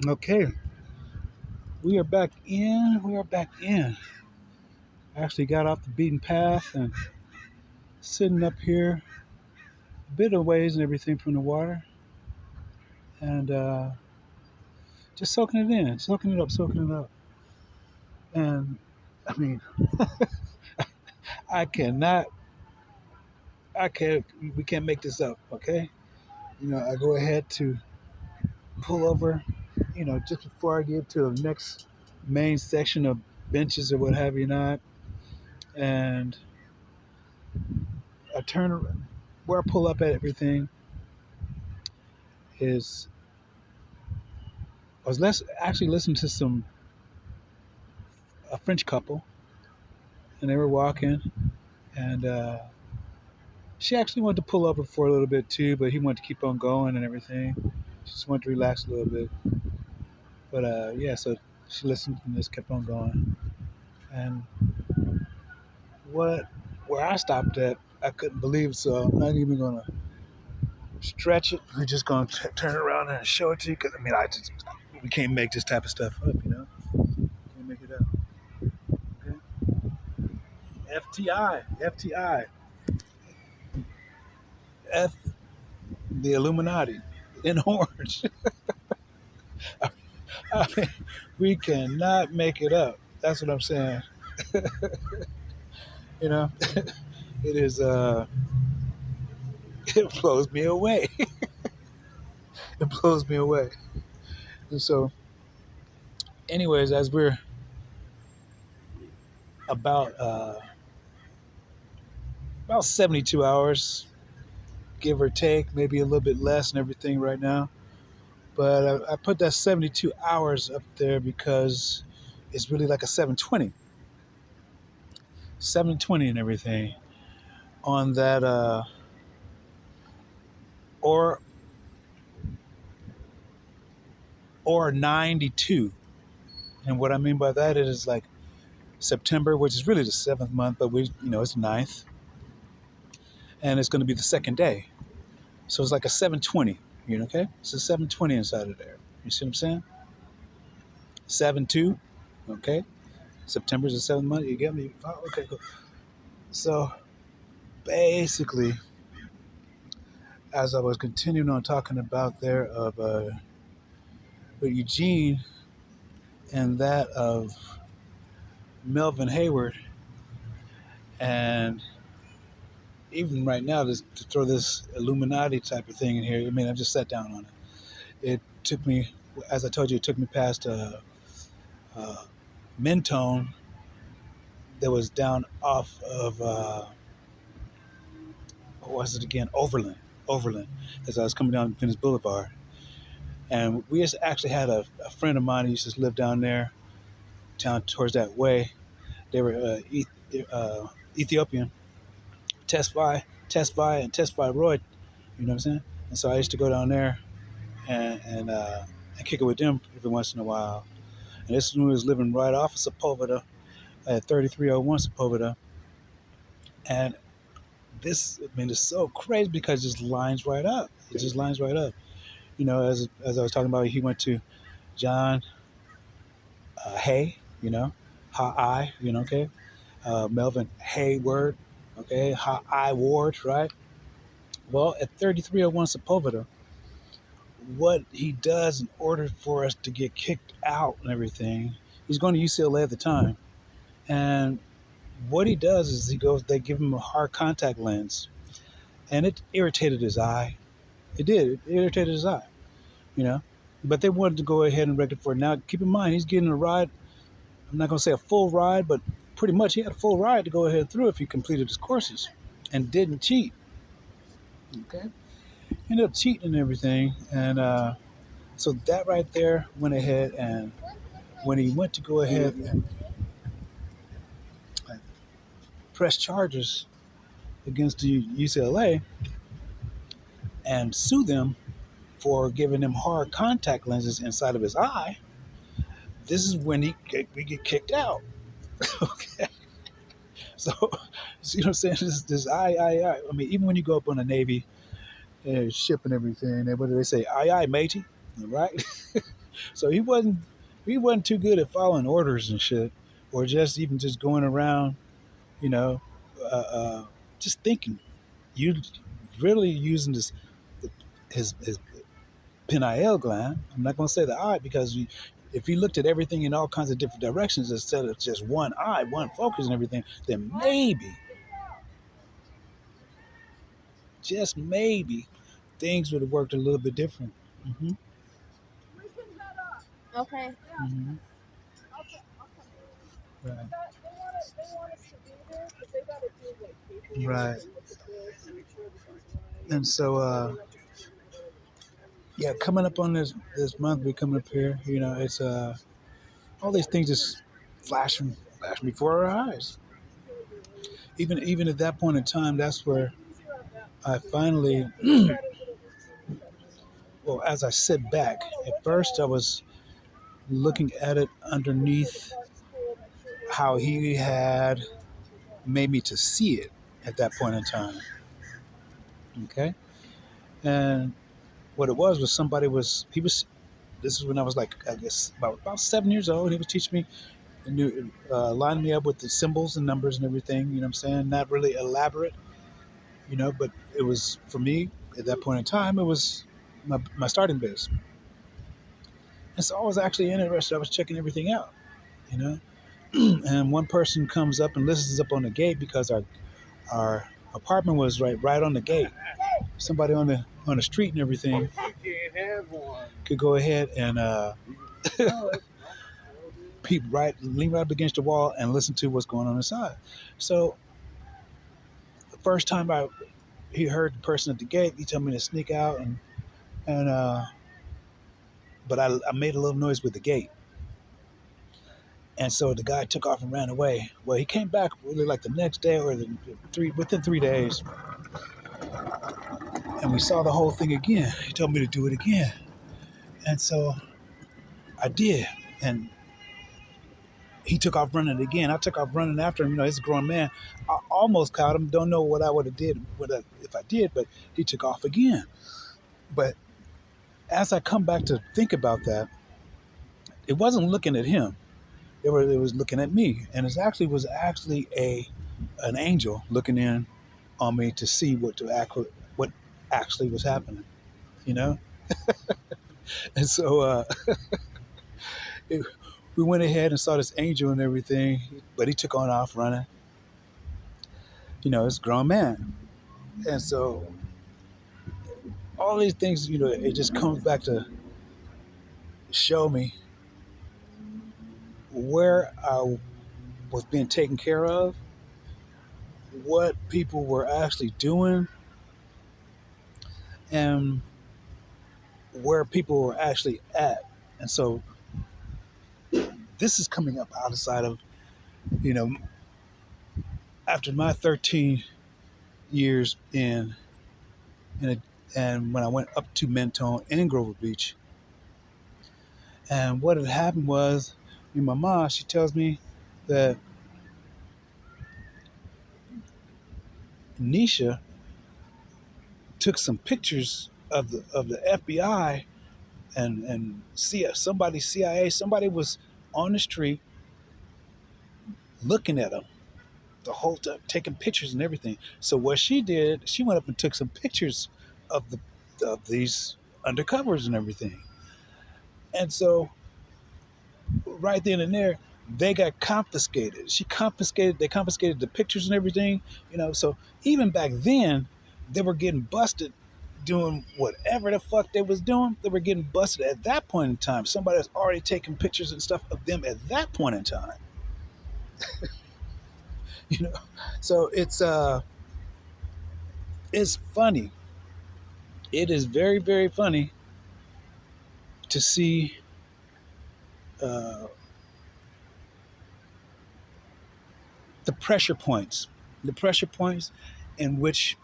Okay, we are back in. We are back in. I actually got off the beaten path and sitting up here a bit of ways and everything from the water and just soaking it in, soaking it up. And I mean, I cannot, we can't make this up, okay? I go ahead to pull over, just before I get to the next main section of benches or what have you not. And I turn around, where I pull up at everything is actually listening to a French couple, and they were walking, and she actually wanted to pull over for a little bit too, but he wanted to keep on going and everything. She just wanted to relax a little bit, but yeah, so she listened and just kept on going. And what where I stopped at, I couldn't believe, so I'm not even gonna stretch it. We're just gonna turn around and show it to you, because I mean, we can't make this type of stuff up. Can't make it up. Okay? FTI, F the Illuminati in orange. I mean, we cannot make it up. That's what I'm saying. You know, it is. It blows me away. It blows me away. And so, anyways, as we're about uh, about 72 hours, give or take, maybe a little bit less and everything right now. But I put that 72 hours up there because it's really like a 720 and everything on that, or or 92. And what I mean by that is like September, which is really the seventh month, but it's the ninth, and it's going to be the second day. So it's like a 720. Okay? It's a 720 inside of there. You see what I'm saying? 7-2. Okay? September's the seventh month. You get me? Oh, okay, cool. So basically, as I was continuing on talking about there of with Eugene and that of Melvin Hayward, and even right now, to throw this Illuminati type of thing in here, I mean, I just sat down on it. It took me, as I told you, it took me past uh, Mentone that was down off of, what was it again? Overland, as I was coming down Venice Boulevard. And we actually had a friend of mine who used to live down there, down towards that way. They were Ethiopian, and Tesfaye Roy, you know what I'm saying? And so I used to go down there and kick it with them every once in a while. And this one was living right off of Sepulveda at 3301 Sepulveda. And this, I mean, it's so crazy because it just lines right up. It just lines right up. As I was talking about, he went to John Hay, Ha okay? Melvin Hayward, okay? Ha I Ward, right? Well, at 3301 Sepulveda, what he does in order for us to get kicked out and everything, he's going to UCLA at the time. And what he does is they give him a hard contact lens, and it irritated his eye. It did. It irritated his eye, you know. But they wanted to go ahead and wreck it for it. Now, keep in mind, he's getting a ride. I'm not going to say a full ride, but pretty much he had a full ride to go ahead through if he completed his courses and didn't cheat. Okay, he ended up cheating and everything, and so that right there went ahead, and when he went to go ahead and press charges against the UCLA and sue them for giving him hard contact lenses inside of his eye, this is when we get kicked out. Okay, so see what I'm saying? This I. I mean, even when you go up on a Navy ship and everything, what do they say? Aye, aye, matey, right? So he wasn't too good at following orders and shit, or just even just going around, you know, uh, just thinking. You really using his pineal gland. I'm not going to say the eye because if he looked at everything in all kinds of different directions instead of just one eye, one focus and everything, then maybe, just maybe, things would have worked a little bit different. Hmm. Okay. Hmm. Right. Right. And so, yeah, coming up on this month, we coming up here. It's all these things just flashing before our eyes. Even at that point in time, that's where I finally, well, as I sit back, at first I was looking at it underneath how he had made me to see it at that point in time. Okay, and what it was somebody was he was. This is when I was like, I guess about 7 years old. He was teaching me, lining me up with the symbols and numbers and everything. You know what I'm saying? Not really elaborate, but it was for me at that point in time. It was my starting base, and so I was actually interested. I was checking everything out, you know. And one person comes up and listens up on the gate because our apartment was right on the gate. Somebody on the street and everything could go ahead and peep lean right up against the wall and listen to what's going on inside. So the first time he heard the person at the gate, he told me to sneak out and but I made a little noise with the gate. And so the guy took off and ran away. Well, he came back really like the next day or within 3 days, and we saw the whole thing again. He told me to do it again, and so I did. And he took off running again. I took off running after him. He's a grown man. I almost caught him. Don't know what I would have did if I did, but he took off again. But as I come back to think about that, it wasn't looking at him. It was looking at me, and was actually a an angel looking in on me to see what actually was happening. You know, and so it, we went ahead and saw this angel and everything, but he took on off running. It's a grown man, and so all these things, it just comes back to show me where I was being taken care of, what people were actually doing, and where people were actually at. And so this is coming up outside of, you know, after my 13 years in a, and when I went up to Mentone and Grover Beach. And what had happened was, my mom, she tells me that Nisha took some pictures of the FBI and see somebody CIA, somebody was on the street looking at them the whole time, taking pictures and everything. So what she did, she went up and took some pictures of these undercovers and everything. And so right then and there, they got confiscated. They confiscated the pictures and everything. So even back then, they were getting busted doing whatever the fuck they was doing. They were getting busted at that point in time. Somebody was already taking pictures and stuff of them at that point in time. you know, so it's funny. It is very very funny to see uh, the pressure points in which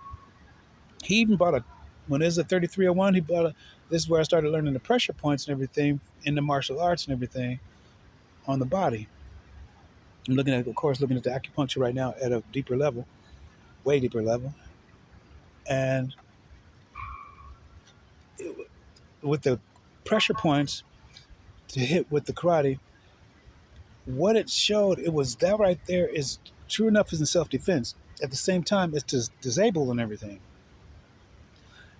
he even bought when it was a 3301, he bought this is where I started learning the pressure points and everything in the martial arts and everything on the body. I'm of course, looking at the acupuncture right now at a deeper level, way deeper level. And with the pressure points, to hit with the karate, what it showed, it was that right there is true enough as in self-defense. At the same time, it's disabled and everything.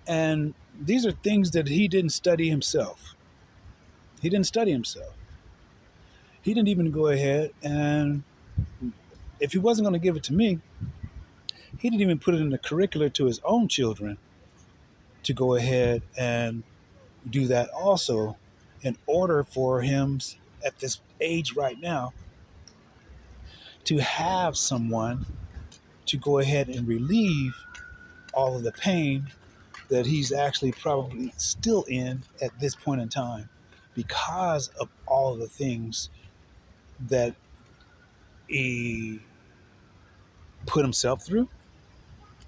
And these are things that he didn't study himself. He didn't study himself. He didn't even go ahead and, if he wasn't going to give it to me, he didn't even put it in the curricular to his own children to go ahead and do that also, in order for him at this age right now to have someone to go ahead and relieve all of the pain that he's actually probably still in at this point in time because of all of the things that he put himself through.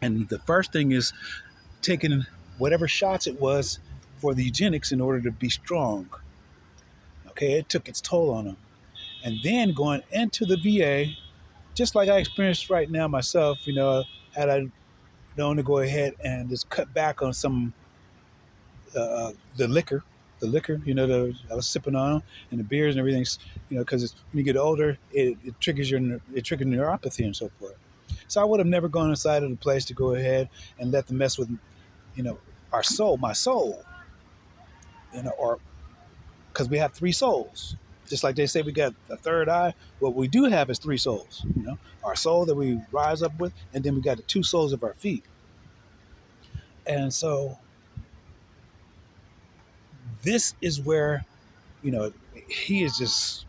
And the first thing is taking whatever shots it was for the eugenics in order to be strong. Okay, it took its toll on him. And then going into the VA, just like I experienced right now myself, had I known to go ahead and just cut back on some the liquor, I was sipping on, and the beers and everything, because when you get older, it triggers neuropathy and so forth. So I would have never gone inside of the place to go ahead and let them mess with, our soul, my soul, or because we have three souls. Just like they say we got a third eye, what we do have is three souls. Our soul that we rise up with, and then we got the two souls of our feet. And so this is where, he is just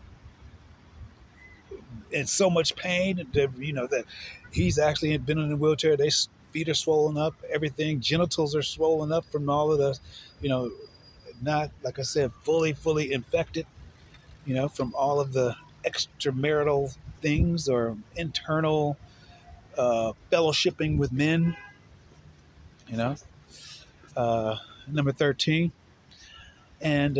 in so much pain that, that he's actually been in a wheelchair. His feet are swollen up, everything, genitals are swollen up from all of the, not, like I said, fully infected, from all of the extramarital things or internal fellowshipping with men, you know. Number 13. And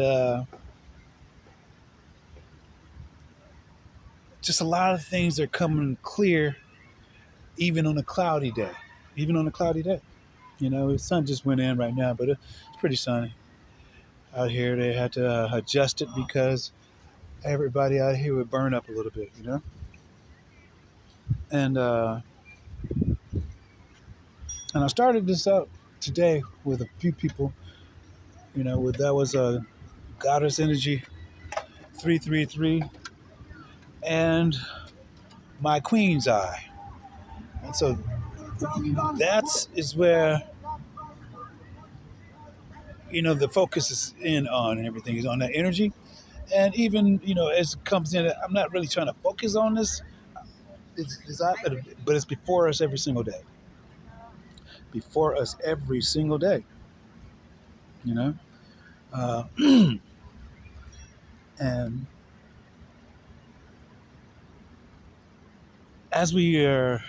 just a lot of things are coming clear even on a cloudy day. The sun just went in right now, but it's pretty sunny out here. They had to adjust it because everybody out here would burn up a little bit, And I started this out today with a few people, that was a Goddess Energy 333 and my Queen's Eye. And so is where, the focus is in on, and everything is on that energy. And even, as it comes in, I'm not really trying to focus on this, but it's before us every single day. Uh, and as we are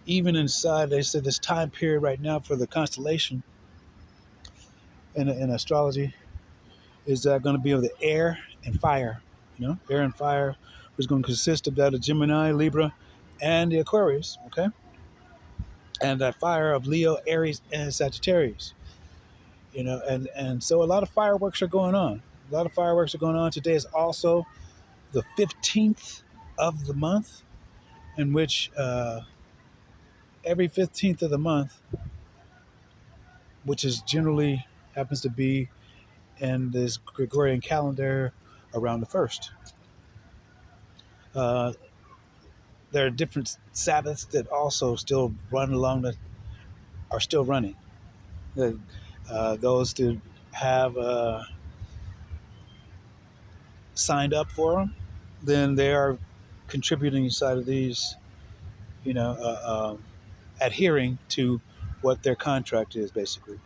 even inside, they said this time period right now for the constellation in astrology is going to be of the air and fire. Air and fire is going to consist of that of Gemini, Libra, and the Aquarius. Okay, and that fire of Leo, Aries, and Sagittarius. And so a lot of fireworks are going on. Today is also the 15th of the month, in which every 15th of the month, which is generally happens to be in this Gregorian calendar around the 1st. There are different Sabbaths that also still are still running. Those that have signed up for them, then they are contributing inside of these, adhering to what their contract is, basically.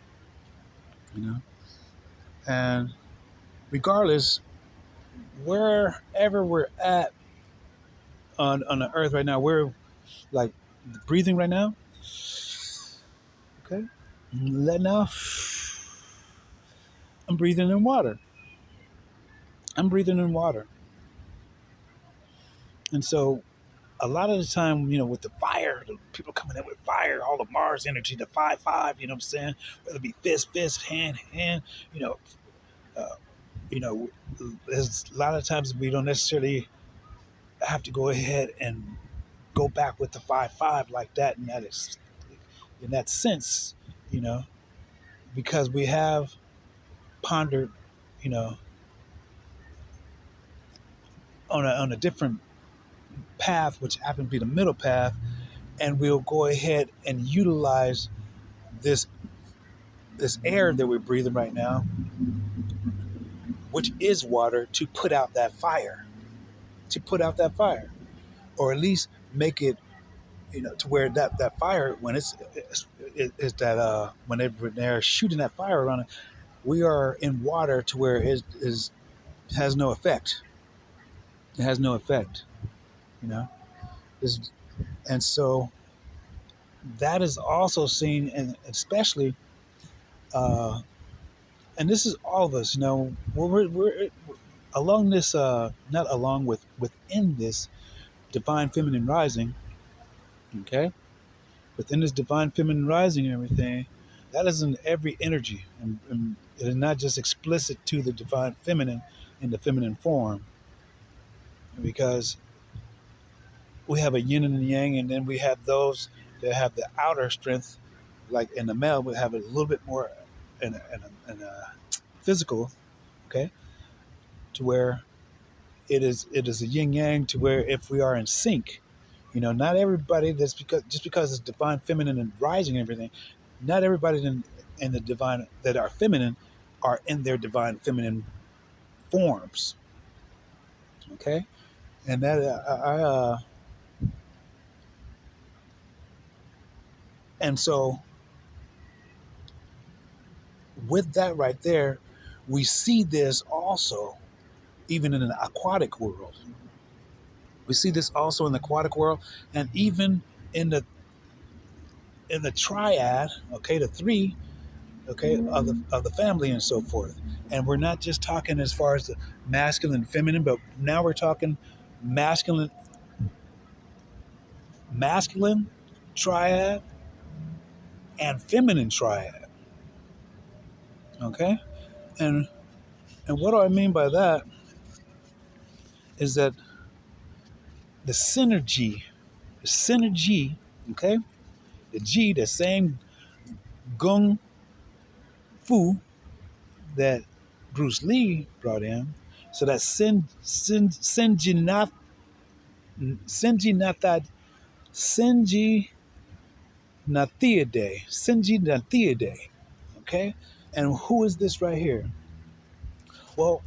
And regardless, wherever we're at on the earth right now, we're like breathing right now. Okay, letting out. I'm breathing in water. And so a lot of the time, with the fire, the people coming in with fire, all the Mars energy, the 5-5, you know what I'm saying? Whether it be fist, hand, uh, You know, there's a lot of times we don't necessarily have to go ahead and go back with the 5-5 like that, and that is in that sense, you know, because we have pondered, you know, on a different path, which happens to be the middle path, and we'll go ahead and utilize this this air that we're breathing right now, which is water, to put out that fire, to put out that fire, or at least make it, you know, to where that fire, when it's that when they're shooting that fire around it, we are in water to where it is has no effect. It has no effect, you know. It's, and so that is also seen, and especially, uh, and this is all of us, you know, we're along this, not along with within this divine feminine rising, okay, within this divine feminine rising and everything, that is in every energy, and it is not just explicit to the divine feminine in the feminine form, because we have a yin and a yang, and then we have those that have the outer strength, like in the male, we have a little bit more in a physical, okay, to where it is a yin yang, to where if we are in sync, you know, not everybody, that's because just because it's divine feminine and rising and everything, not everybody in the divine that are feminine are in their divine feminine forms, okay, and that and so with that right there, we see this also even in the aquatic world. We see this also in the aquatic world, and even in the triad, okay, the three, okay, of the family and so forth. And we're not just talking as far as the masculine and feminine, but now we're talking masculine masculine triad and feminine triad. Okay? And what do I mean by that is that the synergy, okay? The G, the same gung fu that Bruce Lee brought in. So that Senji Nathiade. Okay? And who is this right here? Well,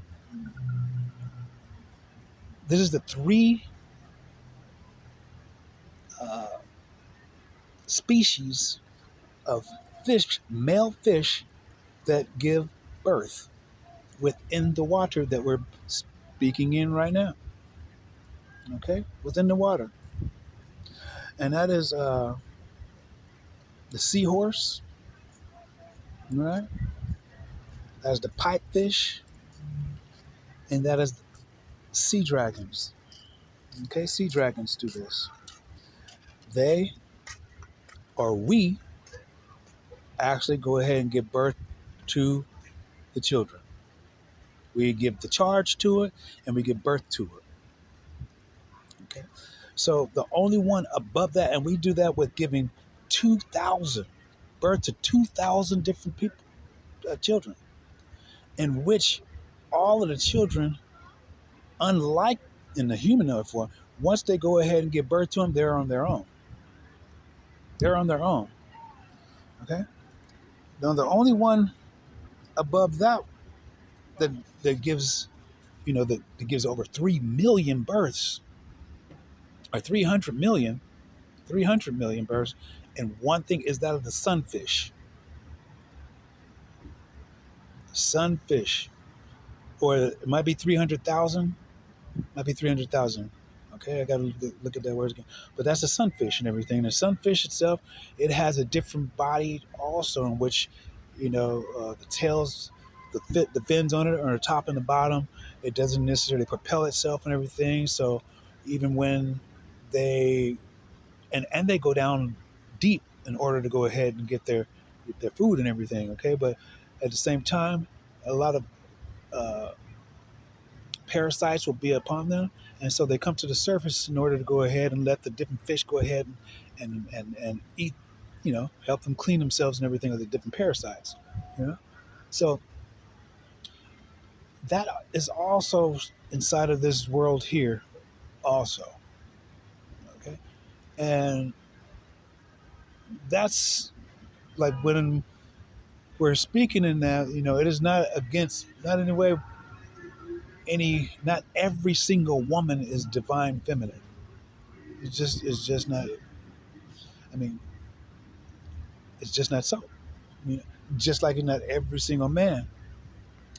this is the three uh, species of fish, male fish, that give birth within the water that we're speaking in right now. Okay? Within the water. And that is the seahorse, right? That's the pipefish, and that is sea dragons. Okay, sea dragons do this. They, or we, actually go ahead and give birth to the children. We give the charge to it, and we give birth to it. Okay, so the only one above that, and we do that with giving 2,000 birth to 2,000 different people, children, in which all of the children, unlike in the humanoid form, once they go ahead and give birth to them, they're on their own. They're on their own. Okay. Now the only one above that that that gives, you know, that gives over 3 million births, or 300 million births, and one thing is that of the sunfish. Sunfish, or it might be 300,000. Might be 300,000. Okay, I got to look at that word again. But that's the sunfish and everything. The sunfish itself, it has a different body also, in which, you know, the tails, the fins on it are the top and the bottom. It doesn't necessarily propel itself and everything. So even when they and they go down deep in order to go ahead and get their food and everything. Okay, but at the same time, a lot of parasites will be upon them, and so they come to the surface in order to go ahead and let the different fish go ahead and eat, help them clean themselves and everything of the different parasites. You know, so that is also inside of this world here, also. Okay, and that's like when we're speaking in that, it is not against, not in any way, not every single woman is divine feminine. It's just not. I mean, it's just not so. I mean, just like not every single man,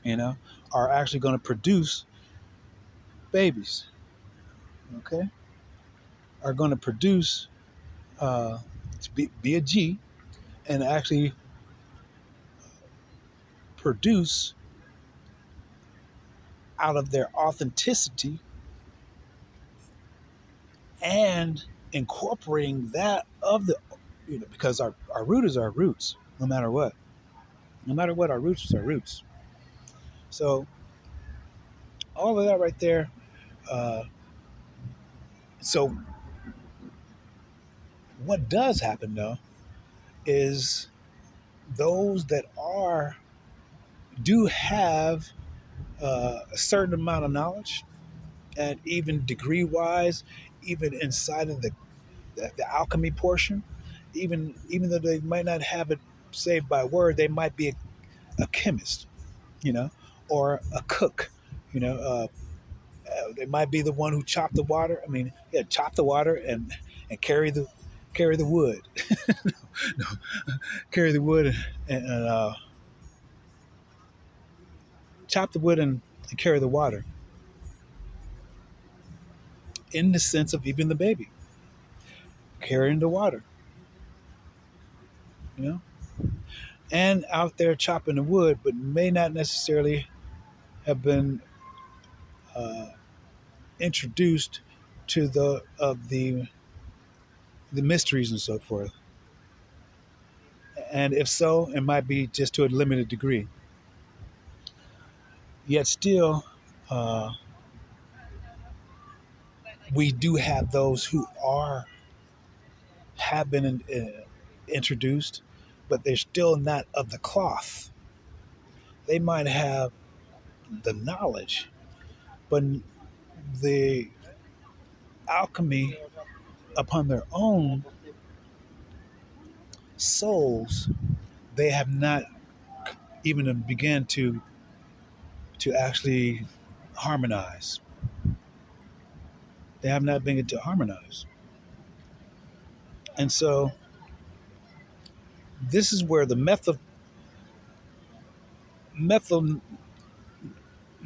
you know, are actually going to produce babies. Okay, are going to produce, to be a G, and actually produce out of their authenticity and incorporating that of the, because our root is our roots, no matter what. No matter what, our roots is our roots. So all of that right there. Uh, so what does happen though is those that do have a certain amount of knowledge, and even degree wise, even inside of the alchemy portion, even though they might not have it saved by word, they might be a chemist, you know, or a cook, you know. They might be the one who chopped the water. I mean, yeah, chop the water and carry the wood, no, carry the wood and chop the wood and carry the water. In the sense of even the baby carrying the water, you know, and out there chopping the wood, but may not necessarily have been uh, introduced to the mysteries and so forth. And if so, it might be just to a limited degree. Yet still, uh, we do have those who have been introduced, but they're still not of the cloth. They might have the knowledge, but the alchemy upon their own souls, they have not even began to actually harmonize. They have not begun to harmonize, and so this is where the methyl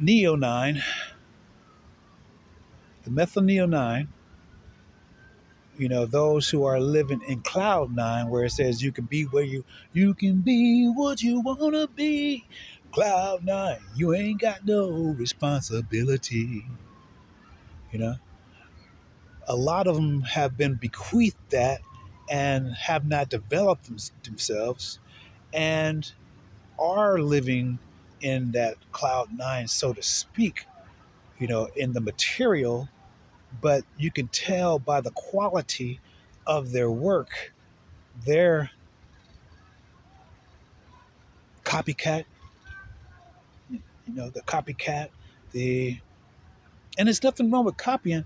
neonine, the methyl neonine, those who are living in cloud nine, where it says you can be where you can be what you wanna be. Cloud nine, you ain't got no responsibility. You know, a lot of them have been bequeathed that and have not developed themselves and are living in that cloud nine, so to speak. In the material, but you can tell by the quality of their work, their copycat, the copycat, the and there's nothing wrong with copying,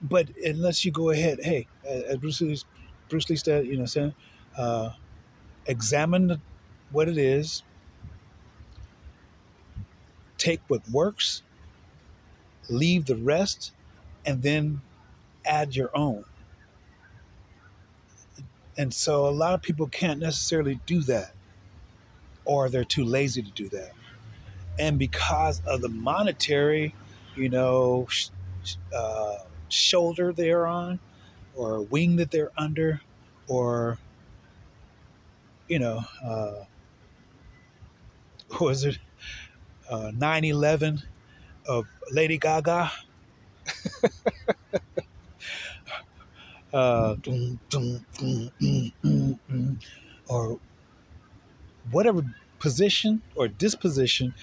but unless you go ahead, hey, as Bruce Lee said, saying, uh, examine what it is, take what works, leave the rest, and then add your own. And so a lot of people can't necessarily do that, or they're too lazy to do that. And because of the monetary, you know, shoulder they're on, or wing that they're under, or you know, was it 9/11 of Lady Gaga, or whatever position or disposition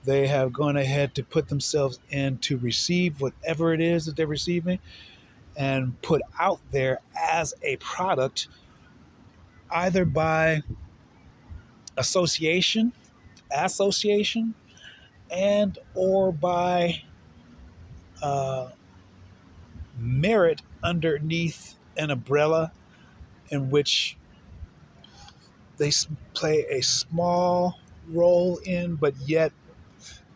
They have gone ahead to put themselves in to receive whatever it is that they're receiving and put out there as a product, either by association, and or by uh, merit underneath an umbrella in which they play a small role in, but yet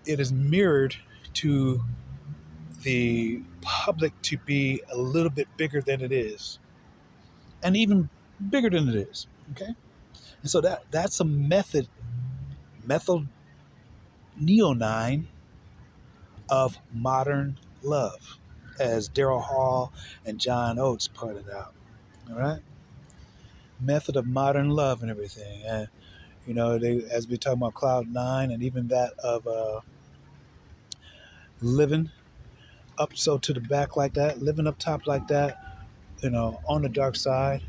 it is mirrored to the public to be a little bit bigger than it is, and even bigger than it is. Okay, and so that's a methyl neonine of modern love, as Daryl Hall and John Oates pointed out. All right, method of modern love and everything, and they, as we talk about Cloud Nine, and even that of living up so to the back like that, living up top like that, on the dark side,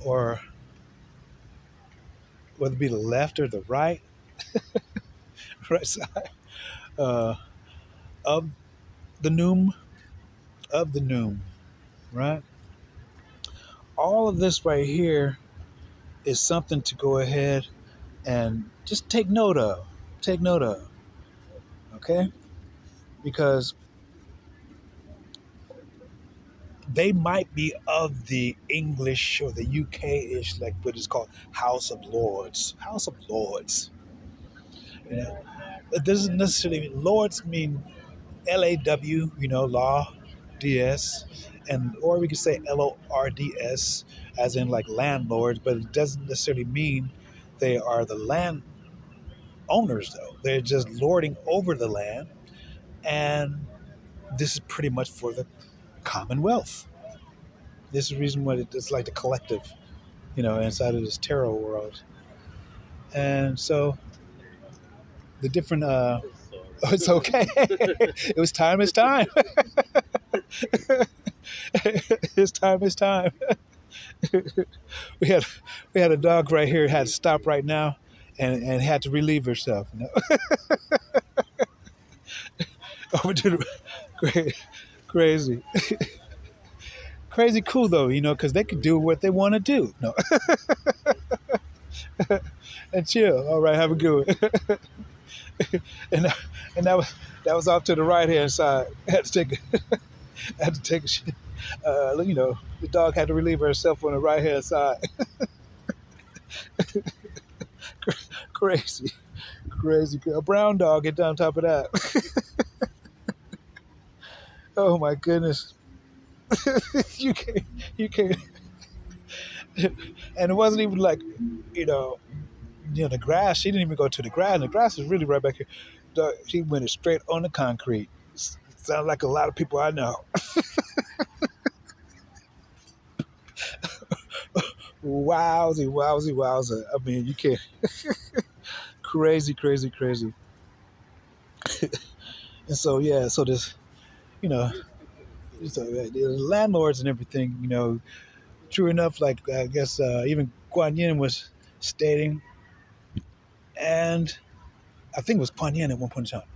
or whether it be the left or the right, right side uh, of the noom, right? All of this right here is something to go ahead and just take note of. Take note of, okay? Because they might be of the English or the UK-ish, like what is called House of Lords. House of Lords. It doesn't necessarily mean Lords mean LAW, law, DS, and or we could say LORDS, as in like landlords, but it doesn't necessarily mean they are the land owners, though. They're just lording over the land, and this is pretty much for the commonwealth. This is the reason why it's like the collective, inside of this tarot world. And so the different, oh, it's okay. It was time, it's time. It's time, it's time. we had we had a dog right here had to stop right now and had to relieve herself. Over to the crazy, crazy cool though, because they could do what they want to do. No, and chill. All right, have a good one. and that was off to the right hand side. Had to take a shit. The dog had to relieve herself on the right hand side. Crazy, crazy. A brown dog get on top of that. Oh my goodness. you can't. And it wasn't even like, the grass. She didn't even go to the grass. And the grass is really right back here. She went straight on the concrete. Sounds like a lot of people I know. Wowzy, wowzy, wowza. I mean, you can't. Crazy, crazy, crazy. And so, yeah, so this, so the landlords and everything, true enough, like I guess even Kuan Yin was stating, and I think it was Kuan Yin at one point in time,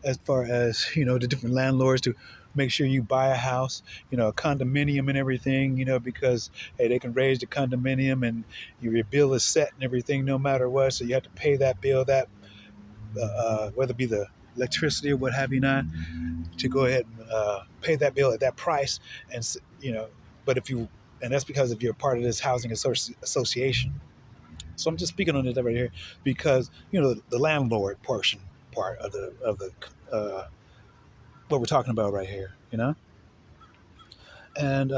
as far as, the different landlords to make sure you buy a house, a condominium and everything, because, hey, they can raise the condominium and your bill is set and everything no matter what. So you have to pay that bill, that whether it be the electricity or what have you not, to go ahead and pay that bill at that price. And, but and that's because if you're part of this housing association. So I'm just speaking on this right here because, the landlord part of the what we're talking about right here, and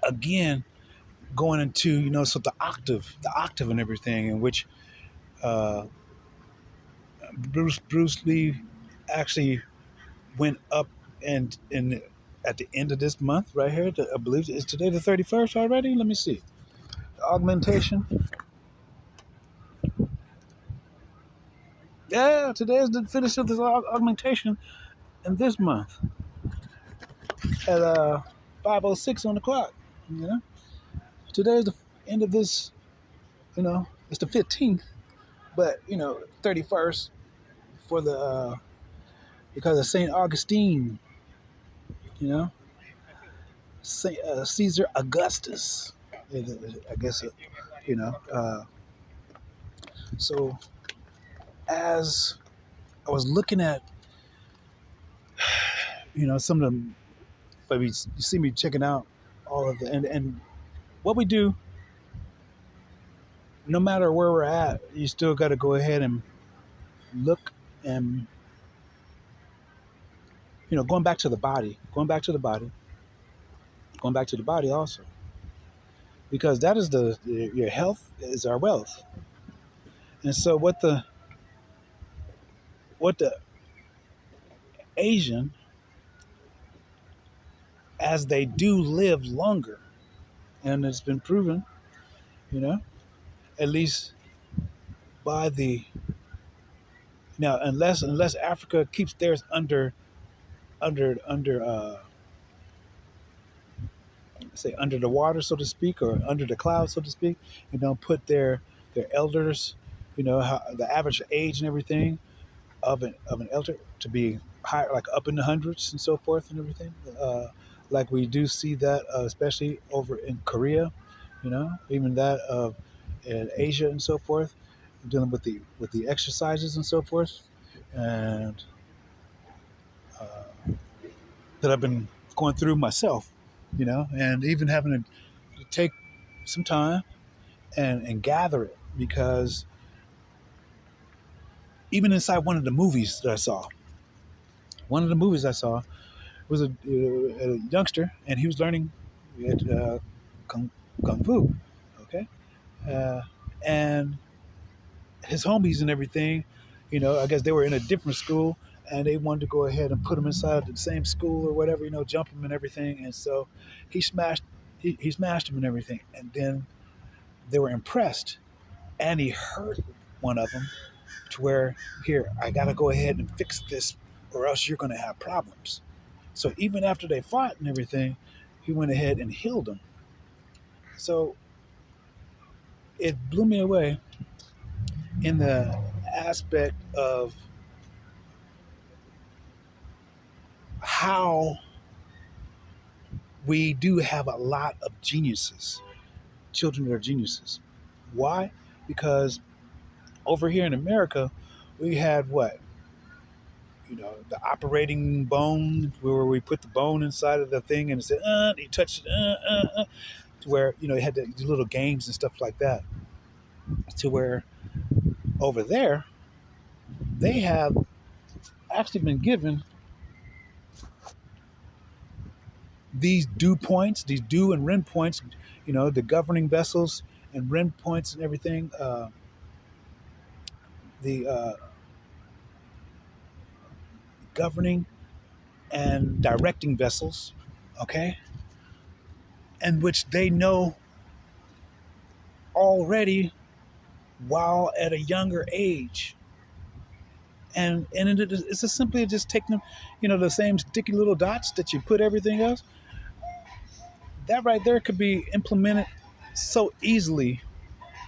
again, going into, so the octave and everything, in which uh, Bruce Lee actually went up and at the end of this month right here, I believe, is today the 31st already? Let me see. The augmentation. Yeah, today is the finish of this augmentation in this month at 5:06 on the clock. Today is the end of this. It's the 15th. But 31st for the because of Saint Augustine, you know, Caesar Augustus. I guess you know. So as I was looking at some of them, but you see me checking out all of the and what we do, no matter where we're at, you still got to go ahead and look and going back to the body, going back to the body also, because that is your health is our wealth. And so what the Asian, as they do live longer, and it's been proven, you know, at least by the now, unless Africa keeps theirs under say under the water, so to speak, or under the clouds, so to speak, put their elders, how the average age and everything of an elder to be higher, like up in the hundreds and so forth and everything. Like we do see that, especially over in Korea, even that of in Asia and so forth, dealing with the exercises and so forth, and that I've been going through myself, and even having to take some time and gather it, because even inside one of the movies that I saw, one of the movies I saw was a youngster, and he was learning kung, kung fu. Okay, uh, and his homies and everything, I guess they were in a different school, and they wanted to go ahead and put him inside the same school or whatever, jump him and everything, and so he smashed he smashed him and everything, and then they were impressed, and he hurt one of them to where, here, I gotta go ahead and fix this, or else you're gonna have problems. So even after they fought and everything, he went ahead and healed them. So it blew me away in the aspect of how we do have a lot of geniuses, children that are geniuses. Why? Because over here in America, we had what? The operating bone, where we put the bone inside of the thing and it said, you touch it, to where, it had the little games and stuff like that. To where over there, they have actually been given these dew points, these dew and rim points, the governing vessels and rim points and everything, the governing and directing vessels, okay, and which they know already while at a younger age. And it's just simply just taking them, the same sticky little dots that you put everything else. That right there could be implemented so easily,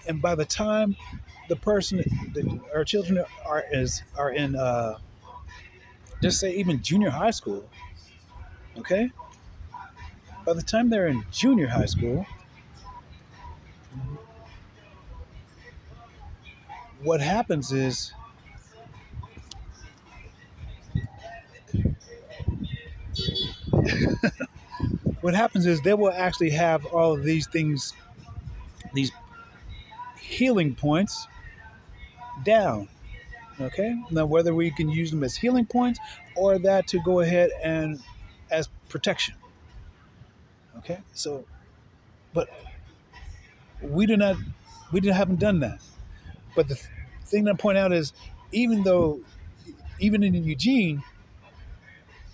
and by the time the person, our children are in, just say even junior high school, okay. By the time they're in junior high school, what happens is they will actually have all of these things, these healing points down. Okay. Now, whether we can use them as healing points or that to go ahead and as protection. Okay. So, but we do not, haven't done that. But the thing that I point out is, even though, even in Eugene,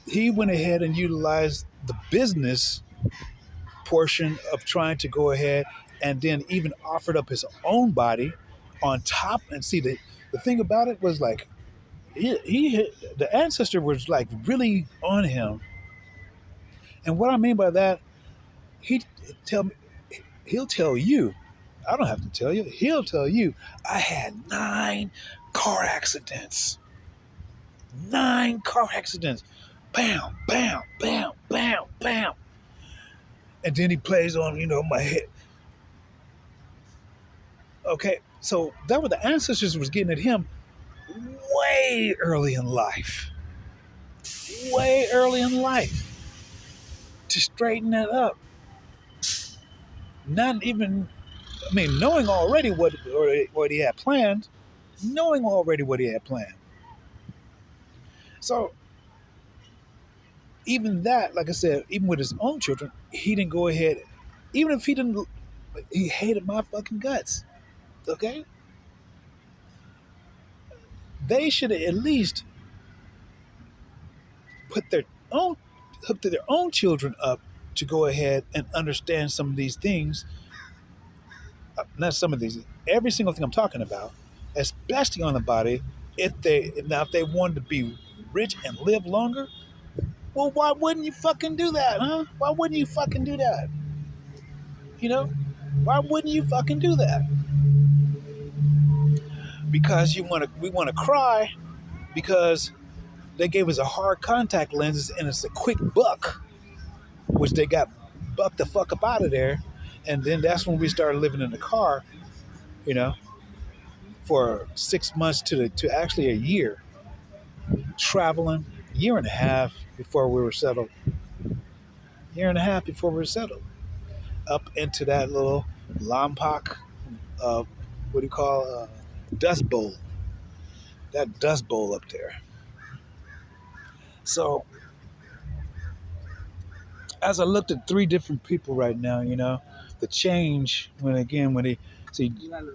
he went ahead and utilized the business portion of trying to go ahead and then even offered up his own body on top. And see, the thing about it was like, the ancestor was like really on him. And what I mean by that, he tell me, he'll tell you I don't have to tell you. He'll tell you. I had 9 car accidents. 9 car accidents. Bam, bam, bam, bam, bam. And then he plays on, my head. Okay, so that was the ancestors was getting at him way early in life. Way early in life to straighten that up. Not even, knowing already what he had planned, knowing already what he had planned. So even that, like I said, even with his own children, he didn't go ahead. Even if he didn't, he hated my fucking guts. Okay, they should have at least put their own hooked their own children up to go ahead and understand some of these things. Not some of these, every single thing I'm talking about, especially on the body. If they wanted to be rich and live longer, well, why wouldn't you fucking do that, huh? Why wouldn't you fucking do that? You know, why wouldn't you fucking do that? Because we want to cry because they gave us a hard contact lenses and it's a quick buck, which they got bucked the fuck up out of there, and then that's when we started living in the car, you know, for 6 months to actually a year, traveling, year and a half before we were settled, up into that little Lompoc, what do you call, dust bowl, that dust bowl up there. So as I looked at 3 different people right now, the change when they see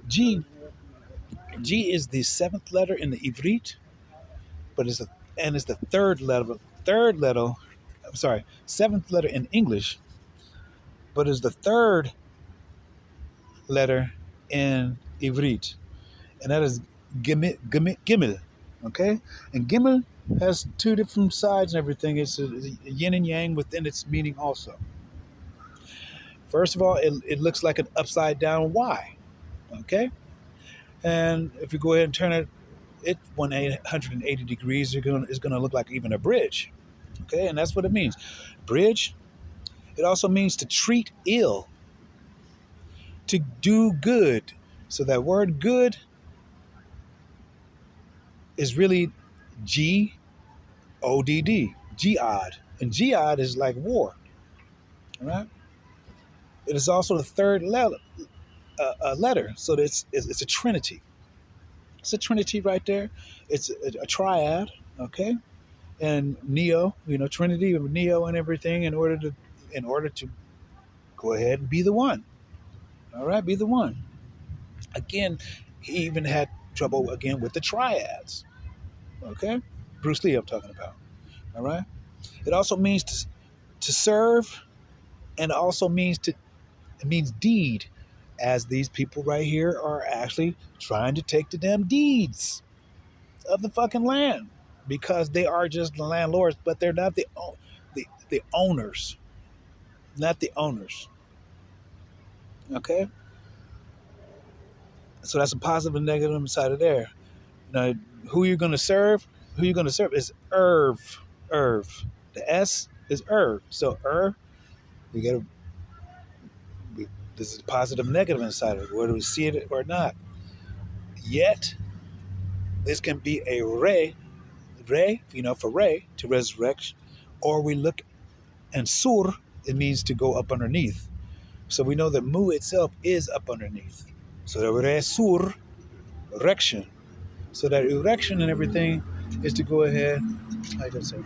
G is the 7th letter in the Ivrit, but it's the third letter. I'm sorry, 7th letter in English, but is the 3rd letter in Ivrit, and that is Gimel. Okay, and Gimel has 2 different sides and everything. It's a yin and yang within its meaning also. First of all, it looks like an upside down Y. Okay, and if you go ahead and turn it 180 degrees, it's gonna look like even a bridge. Okay, and that's what it means. Bridge. It also means to treat ill, to do good. So that word good is really G-O-D-D, jihad. And jihad is like war. All right? It is also the 3rd letter. So it's a trinity. It's a trinity right there. It's a triad, okay? And Neo, Trinity of Neo and everything in order to go ahead and be the one. All right, be the one. Again, he even had trouble again with the triads. Okay, Bruce Lee, I'm talking about. All right. It also means to serve, and also it means deed, as these people right here are actually trying to take the damn deeds of the fucking land because they are just the landlords, but they're not the owners, not the owners. Okay. So that's a positive and negative side of there. Now, who you're going to serve? Who you're going to serve is Irv. Irv. The S is Irv. So we got to. This is positive and negative inside of it. Whether we see it or not. Yet, this can be a re, for re to resurrect, or we look and sur. It means to go up underneath. So we know that mu itself is up underneath. So the resurrection. So that erection and everything is to go ahead, like I said,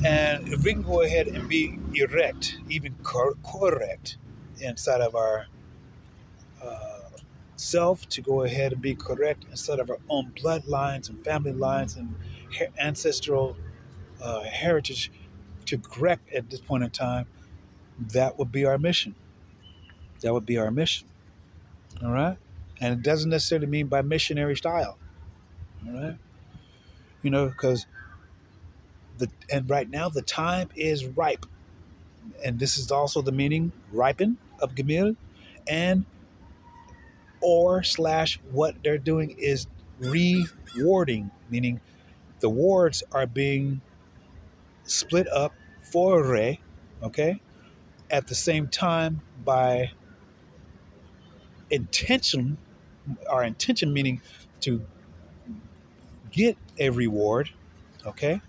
and if we can go ahead and be erect, even correct inside of our self, to go ahead and be correct inside of our own bloodlines and family lines and ancestral heritage, to correct at this point in time, that would be our mission. That would be our mission. All right? And it doesn't necessarily mean by missionary style. All right? Because and right now the time is ripe. And this is also the meaning, ripen, of Gemil. and or slash what they're doing is rewarding, meaning the wards are being split up for re, okay, at the same time by intention, our intention meaning to get a reward, okay,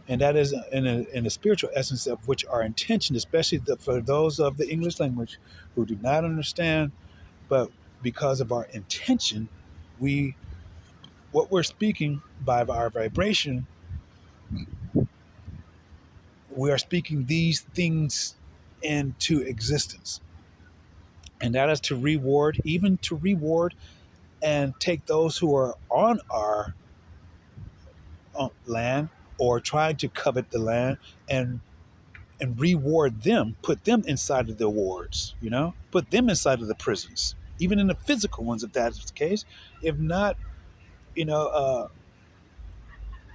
and that is in the spiritual essence of which our intention, especially for those of the English language who do not understand, but because of our intention, we what we're speaking by our vibration, we are speaking these things into existence, and that is to reward, even to reward and take those who are on our land or trying to covet the land and reward them, put them inside of the wards, put them inside of the prisons, even in the physical ones, if that's the case. If not, you know,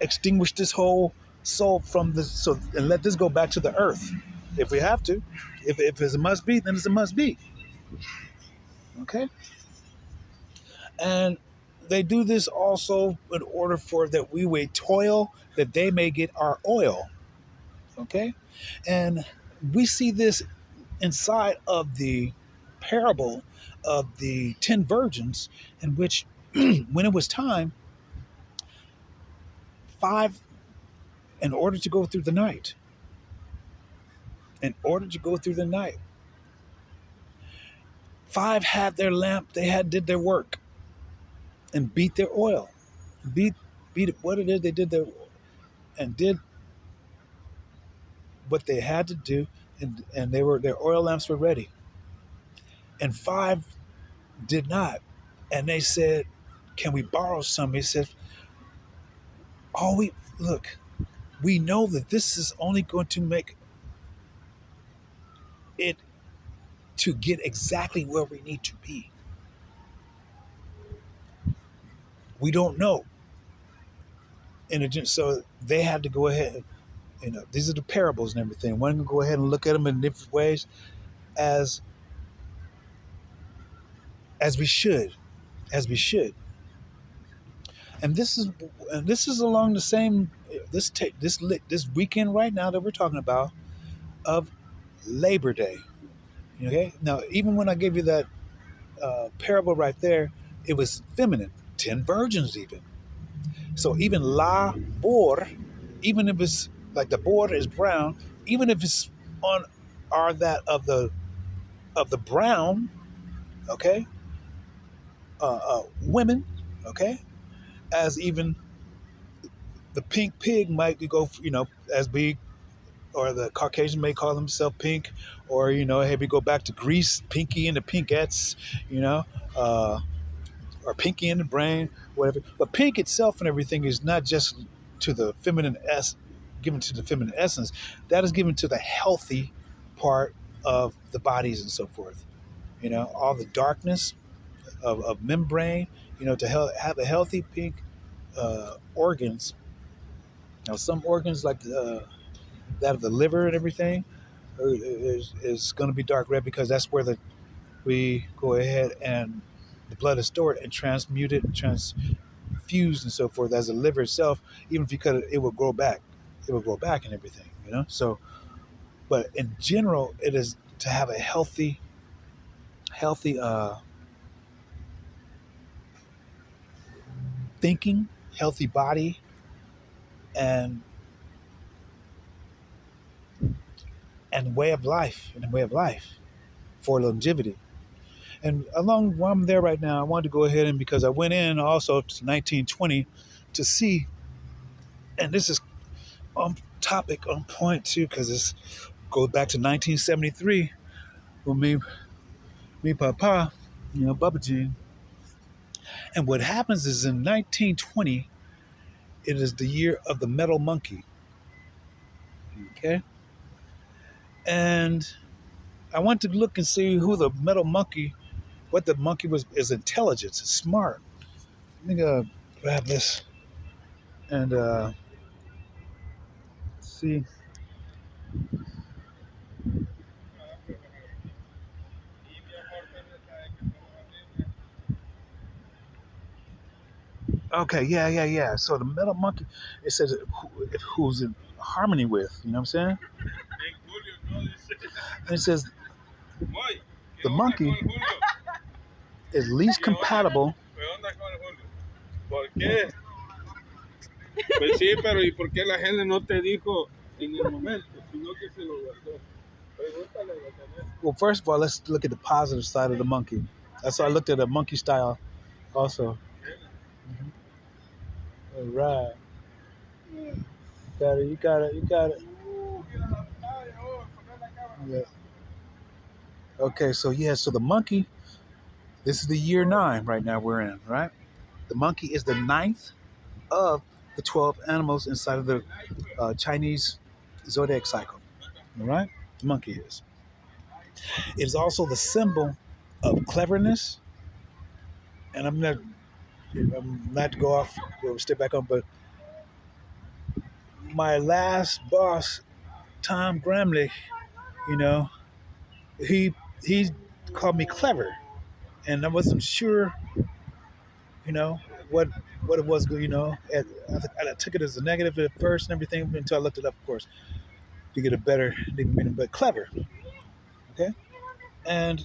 extinguish this whole soul from the so and let this go back to the earth, if we have to. If it's a must be, then it's a must be. Okay, and they do this also in order for that we may toil, that they may get our oil. Okay, and we see this inside of the parable of the 10 virgins, in which when it was time, five, in order to go through the night, in order to go through the night, five had their lamp, they had did their work and beat their oil, beat beat what it is they did their and did what they had to do, and they were their oil lamps were ready, and five did not, and they said, "Can we borrow some?" He said, "Oh, we look, we know that this is only going to make it to get exactly where we need to be. We don't know." So they had to go ahead. These are the parables and everything. One can go ahead and look at them in different ways, as as we should, as we should. And this is along the same this weekend right now that we're talking about of Labor Day. Okay, now even when I gave you that parable right there, it was feminine, 10 virgins even. So even la bor, even if it's like the border is brown, even if it's on are that of the brown, okay, women, okay, as even the pink pig might go, as we or the Caucasian may call himself pink, or hey, we go back to Greece, Pinky and the Pinkettes, you know, uh, or Pinky and the Brain, whatever. But pink itself and everything is not just to the feminine given to the feminine essence. That is given to the healthy part of the bodies and so forth. All the darkness of membrane. To have a healthy pink organs. Now, some organs like that of the liver and everything is going to be dark red, because that's where we go ahead and the blood is stored and transmuted and transfused and so forth. As the liver itself, even if you cut it, it will grow back. It will grow back and everything. So, but in general, it is to have a healthy thinking, healthy body, and way of life, for longevity. And along while I'm there right now, I wanted to go ahead and, because I went in also to 1920 to see, and this is on topic, on point too, because this goes back to 1973 with me Papa, Bubba G. And what happens is in 1920, it is the year of the metal monkey. Okay, and I went to look and see who the metal monkey, what the monkey was, is intelligence, is smart. Let me grab this and see. Okay, yeah. So the metal monkey, it says who's in harmony with. You know what I'm saying? And it says the monkey is least compatible. ¿Por qué? Pues sí, pero ¿y por qué la gente no te dijo en el momento, sino que se lo guardó? Pregúntale a la gente. Well, first of all, let's look at the positive side of the monkey. That's why I looked at the monkey style also. All right. You got it. Yeah. Okay, so the monkey, this is the year 9 right now we're in, right? The monkey is the 9th of the 12 animals inside of the Chinese zodiac cycle. All right? The monkey is. It is also the symbol of cleverness. And I'm not to go off, we'll step back on, but my last boss, Tom Gramlich, you know, he called me clever. And I wasn't sure, you know, what it was, you know. I took it as a negative at first and everything until I looked it up, of course, to get a better meaning, but clever. Okay? And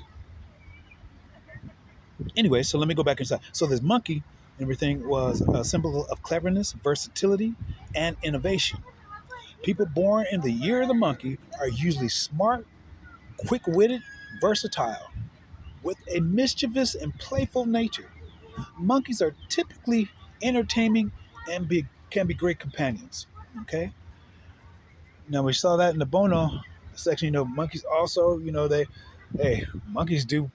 anyway, so let me go back inside. So this monkey and everything was a symbol of cleverness, versatility, and innovation. People born in the year of the monkey are usually smart, quick-witted, versatile, with a mischievous and playful nature. Monkeys are typically entertaining and can be great companions. Okay. Now we saw that in the Bono section. You know, monkeys also. You know, monkeys do.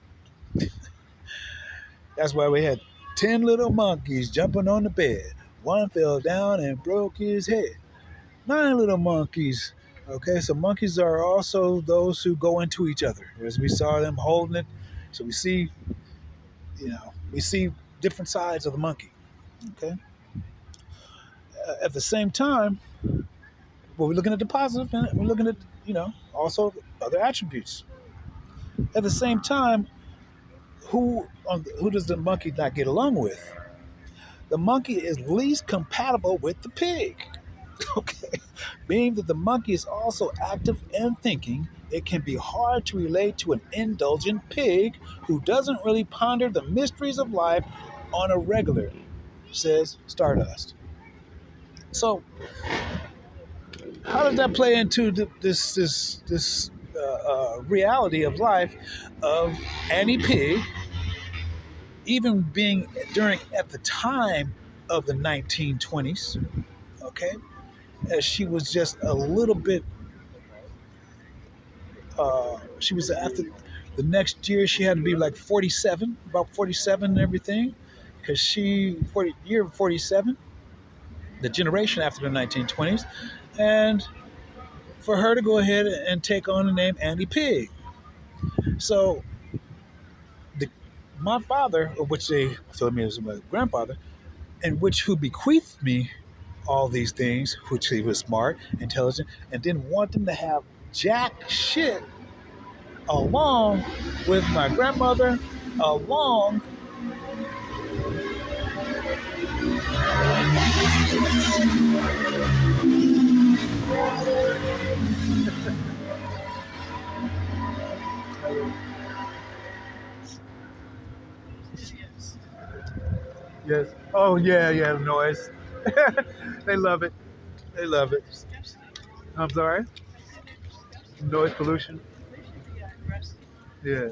That's why we had 10 little monkeys jumping on the bed. One fell down and broke his head. 9 little monkeys. Okay, so monkeys are also those who go into each other, as we saw them holding it. So we see, different sides of the monkey. Okay. At the same time, well, we're looking at the positive, and we're looking at, also other attributes. At the same time, who does the monkey not get along with? The monkey is least compatible with the pig. Okay, being that the monkey is also active and thinking, it can be hard to relate to an indulgent pig who doesn't really ponder the mysteries of life on a regular, says Stardust. So, how does that play into this reality of life of Annie Pig, even being at the time of the 1920s? Okay, as she was just a little bit. She was after the next year. She had to be like 47, about 47 and everything, because year 47, the generation after the 1920s, and for her to go ahead and take on the name Annie Pig. So, my father, or which they told me was my grandfather, and who bequeathed me all these things, which he was smart, intelligent, and didn't want them to have jack shit, along with my grandmother, along yes. Oh yeah, the noise. They love it. I'm sorry. Noise pollution. Yeah.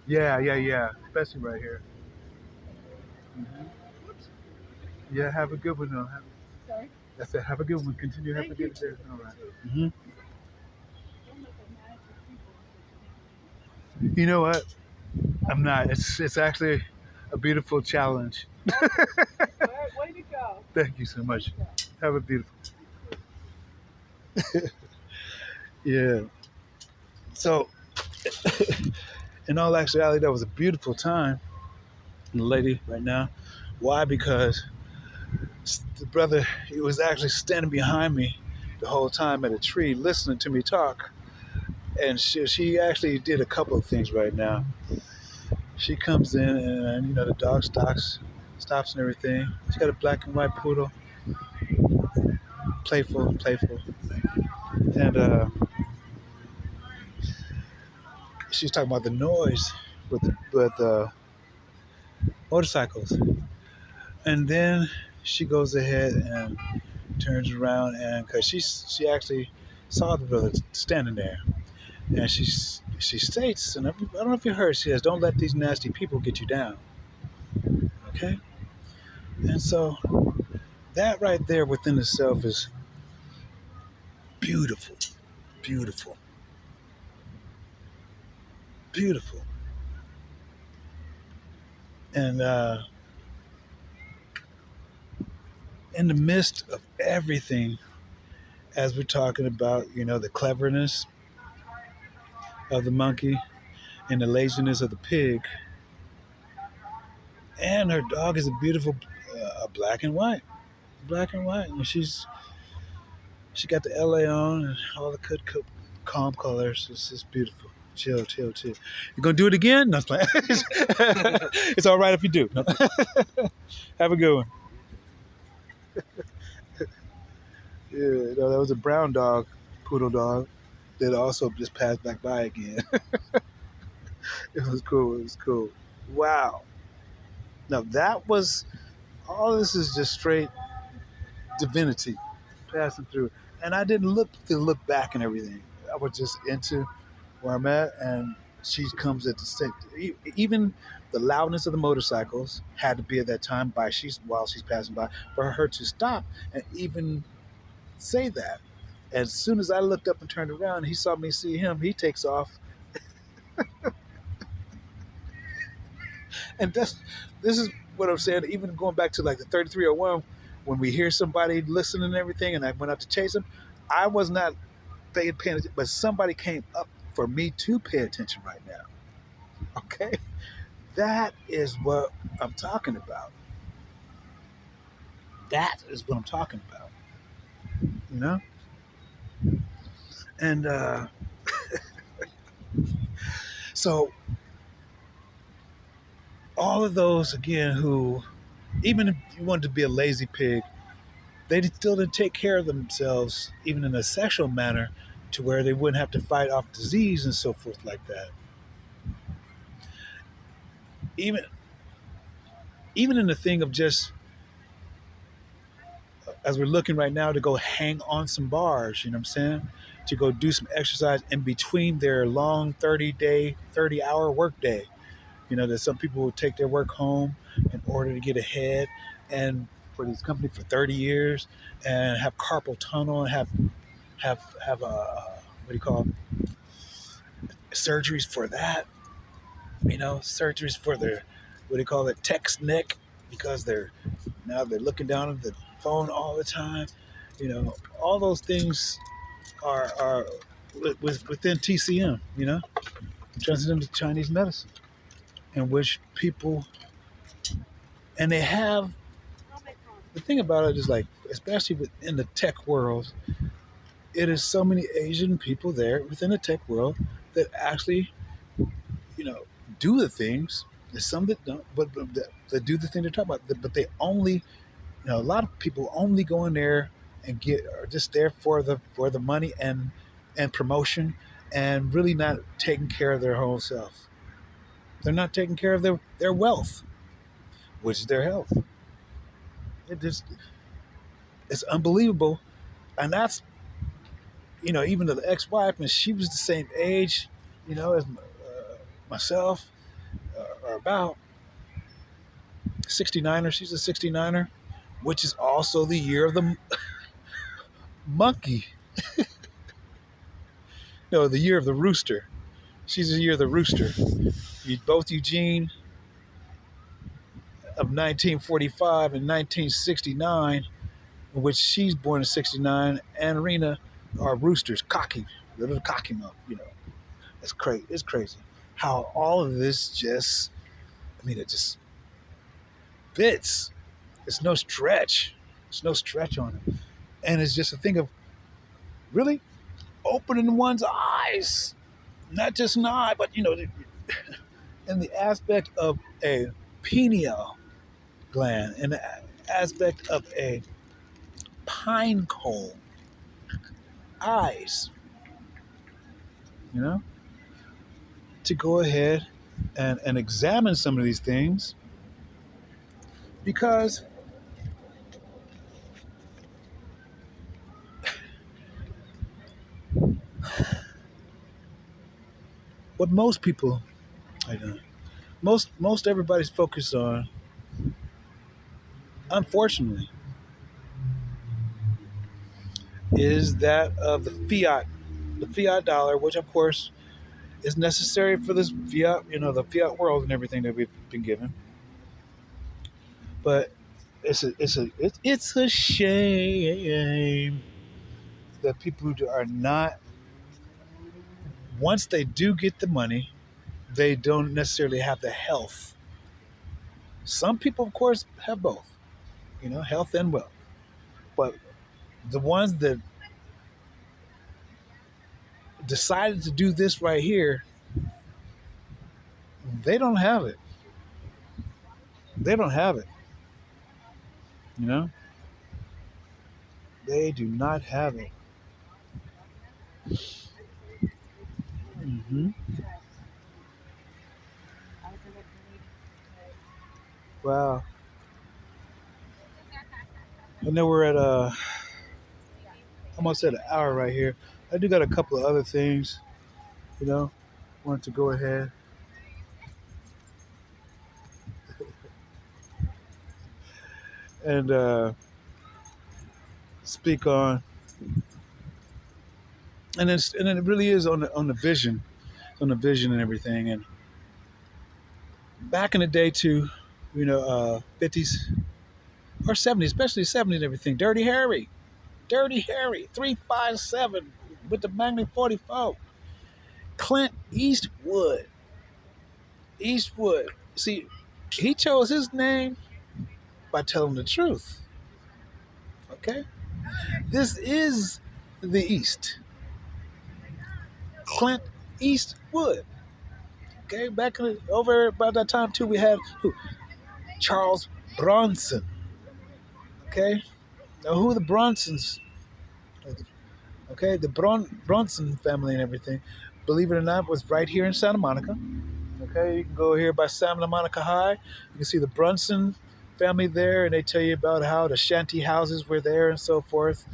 Yeah. Especially right here. Mm-hmm. Yeah, have a good one though. Sorry? I said, have a good one. Continue having a good day. All right. Mm-hmm. You know what? I'm not. It's actually a beautiful challenge. Way to go. Thank you so much. Have a beautiful. Yeah. So, in all actuality, that was a beautiful time, lady, right now. Why? Because the brother, he was actually standing behind me the whole time at a tree, listening to me talk. And she actually did a couple of things right now. She comes in and the dog stops and everything. She's got a black and white poodle, playful, and she's talking about the noise with motorcycles. And then she goes ahead and turns around, and because she actually saw the brother standing there, and she states, and I don't know if you heard, she says, "Don't let these nasty people get you down." Okay, and so that right there within itself is beautiful, beautiful, beautiful, and in the midst of everything, as we're talking about, the cleverness of the monkey and the laziness of the pig, and her dog is a beautiful black and white, and she got the LA on and all the good calm colors. It's just beautiful. Chill. You gonna do it again? No, it's all right if you do. No. Have a good one. Yeah, that was a brown dog, poodle dog, that also just passed back by again. It was cool. It was cool. Wow. Now that was all. This is just straight divinity passing through, and I didn't look back and everything. I was just into where I'm at, and she comes at the same. Even the loudness of the motorcycles had to be at that time while she's passing by for her to stop and even say that. As soon as I looked up and turned around, he saw me see him. He takes off, and this is what I'm saying. Even going back to like the 3301, when we hear somebody listening and everything, and I went out to chase him, I was not paying attention, but somebody came up for me to pay attention right now. Okay, that is what I'm talking about. That is what I'm talking about. You know, and so all of those again who, even if you wanted to be a lazy pig, they still didn't take care of themselves, even in a sexual manner, to where they wouldn't have to fight off disease and so forth like that. Even even in the thing of just as we're looking right now to go hang on some bars, you know what I'm saying? To go do some exercise in between their long 30-hour work day. That some people will take their work home in order to get ahead and for these companies for 30 years and have carpal tunnel and have what do you call it? Surgeries for that, surgeries for their, what do you call it, text neck, because they're looking down at the phone all the time. All those things are within TCM, transcendental Chinese medicine, in which people, and they have, the thing about it is, like, especially within the tech world, it is so many Asian people there within the tech world that actually, you know, do the things. There's some that don't, but that do the thing they're talking about. But they only, a lot of people only go in there and are just there for the money and promotion, and really not taking care of their whole self. They're not taking care of their wealth, which is their health. It's unbelievable, and that's, even the ex-wife, and she was the same age, as myself, or about 69er. She's a 69er, which is also the year of the monkey. No, the year of the rooster. She's the year of the rooster. Both Eugene of 1945 and 1969, in which she's born in 69, and Rena are roosters, cocky, little cocky mom. It's crazy. It's crazy how all of this just, it just fits. It's no stretch. It's no stretch on it. And it's just a thing of really opening one's eyes not just an eye, but in the aspect of a pineal gland, in the aspect of a pine cone, eyes, you know, to go ahead and examine some of these things because what most people, I know, most everybody's focused on, unfortunately, is that of the fiat dollar, which of course is necessary for this fiat, the fiat world and everything that we've been given. But it's a shame that people who are not, once they do get the money, they don't necessarily have the health. Some people, of course, have both, health and wealth. But the ones that decided to do this right here, they don't have it. They don't have it. You know, they do not have it. Hmm. Wow. I know we're at almost at an hour right here. I do got a couple of other things, you know, wanted to go ahead and speak on, and it really is on the vision, and everything. And back in the day too, 50s or 70s, especially 70s and everything. Dirty Harry, 357 with the Magnum 44. Clint Eastwood. See, he chose his name by telling the truth. Okay, this is the East. Clint Eastwood. Okay, over about that time too, we had who? Charles Bronson. Okay, now who are the Bronsons? Okay, the Bronson family and everything. Believe it or not, was right here in Santa Monica. Okay, you can go here by Santa Monica High. You can see the Brunson family there, and they tell you about how the shanty houses were there and so forth.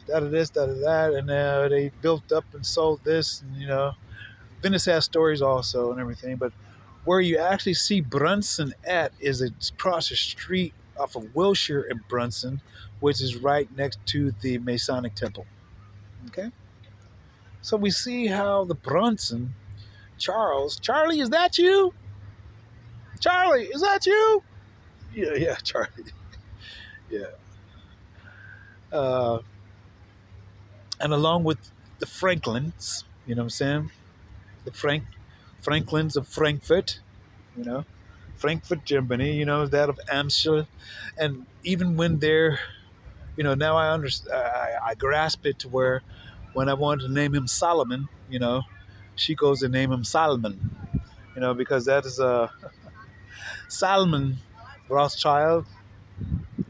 Da da this, da da that, and they built up and sold this, and Venice has stories also and everything. But where you actually see Brunson at is across the street off of Wilshire and Brunson, which is right next to the Masonic Temple. Okay, so we see how the Brunson, Charlie, is that you? Charlie, is that you? Yeah, Charlie. Yeah. Uh, and along with the Franklins, you know what I'm saying? The Franklins of Frankfurt, you know, Frankfurt, Germany, that of Amstel. And even when they're, now I understand, I grasp it to where when I wanted to name him Solomon, she goes and name him Solomon, because that is Solomon Rothschild,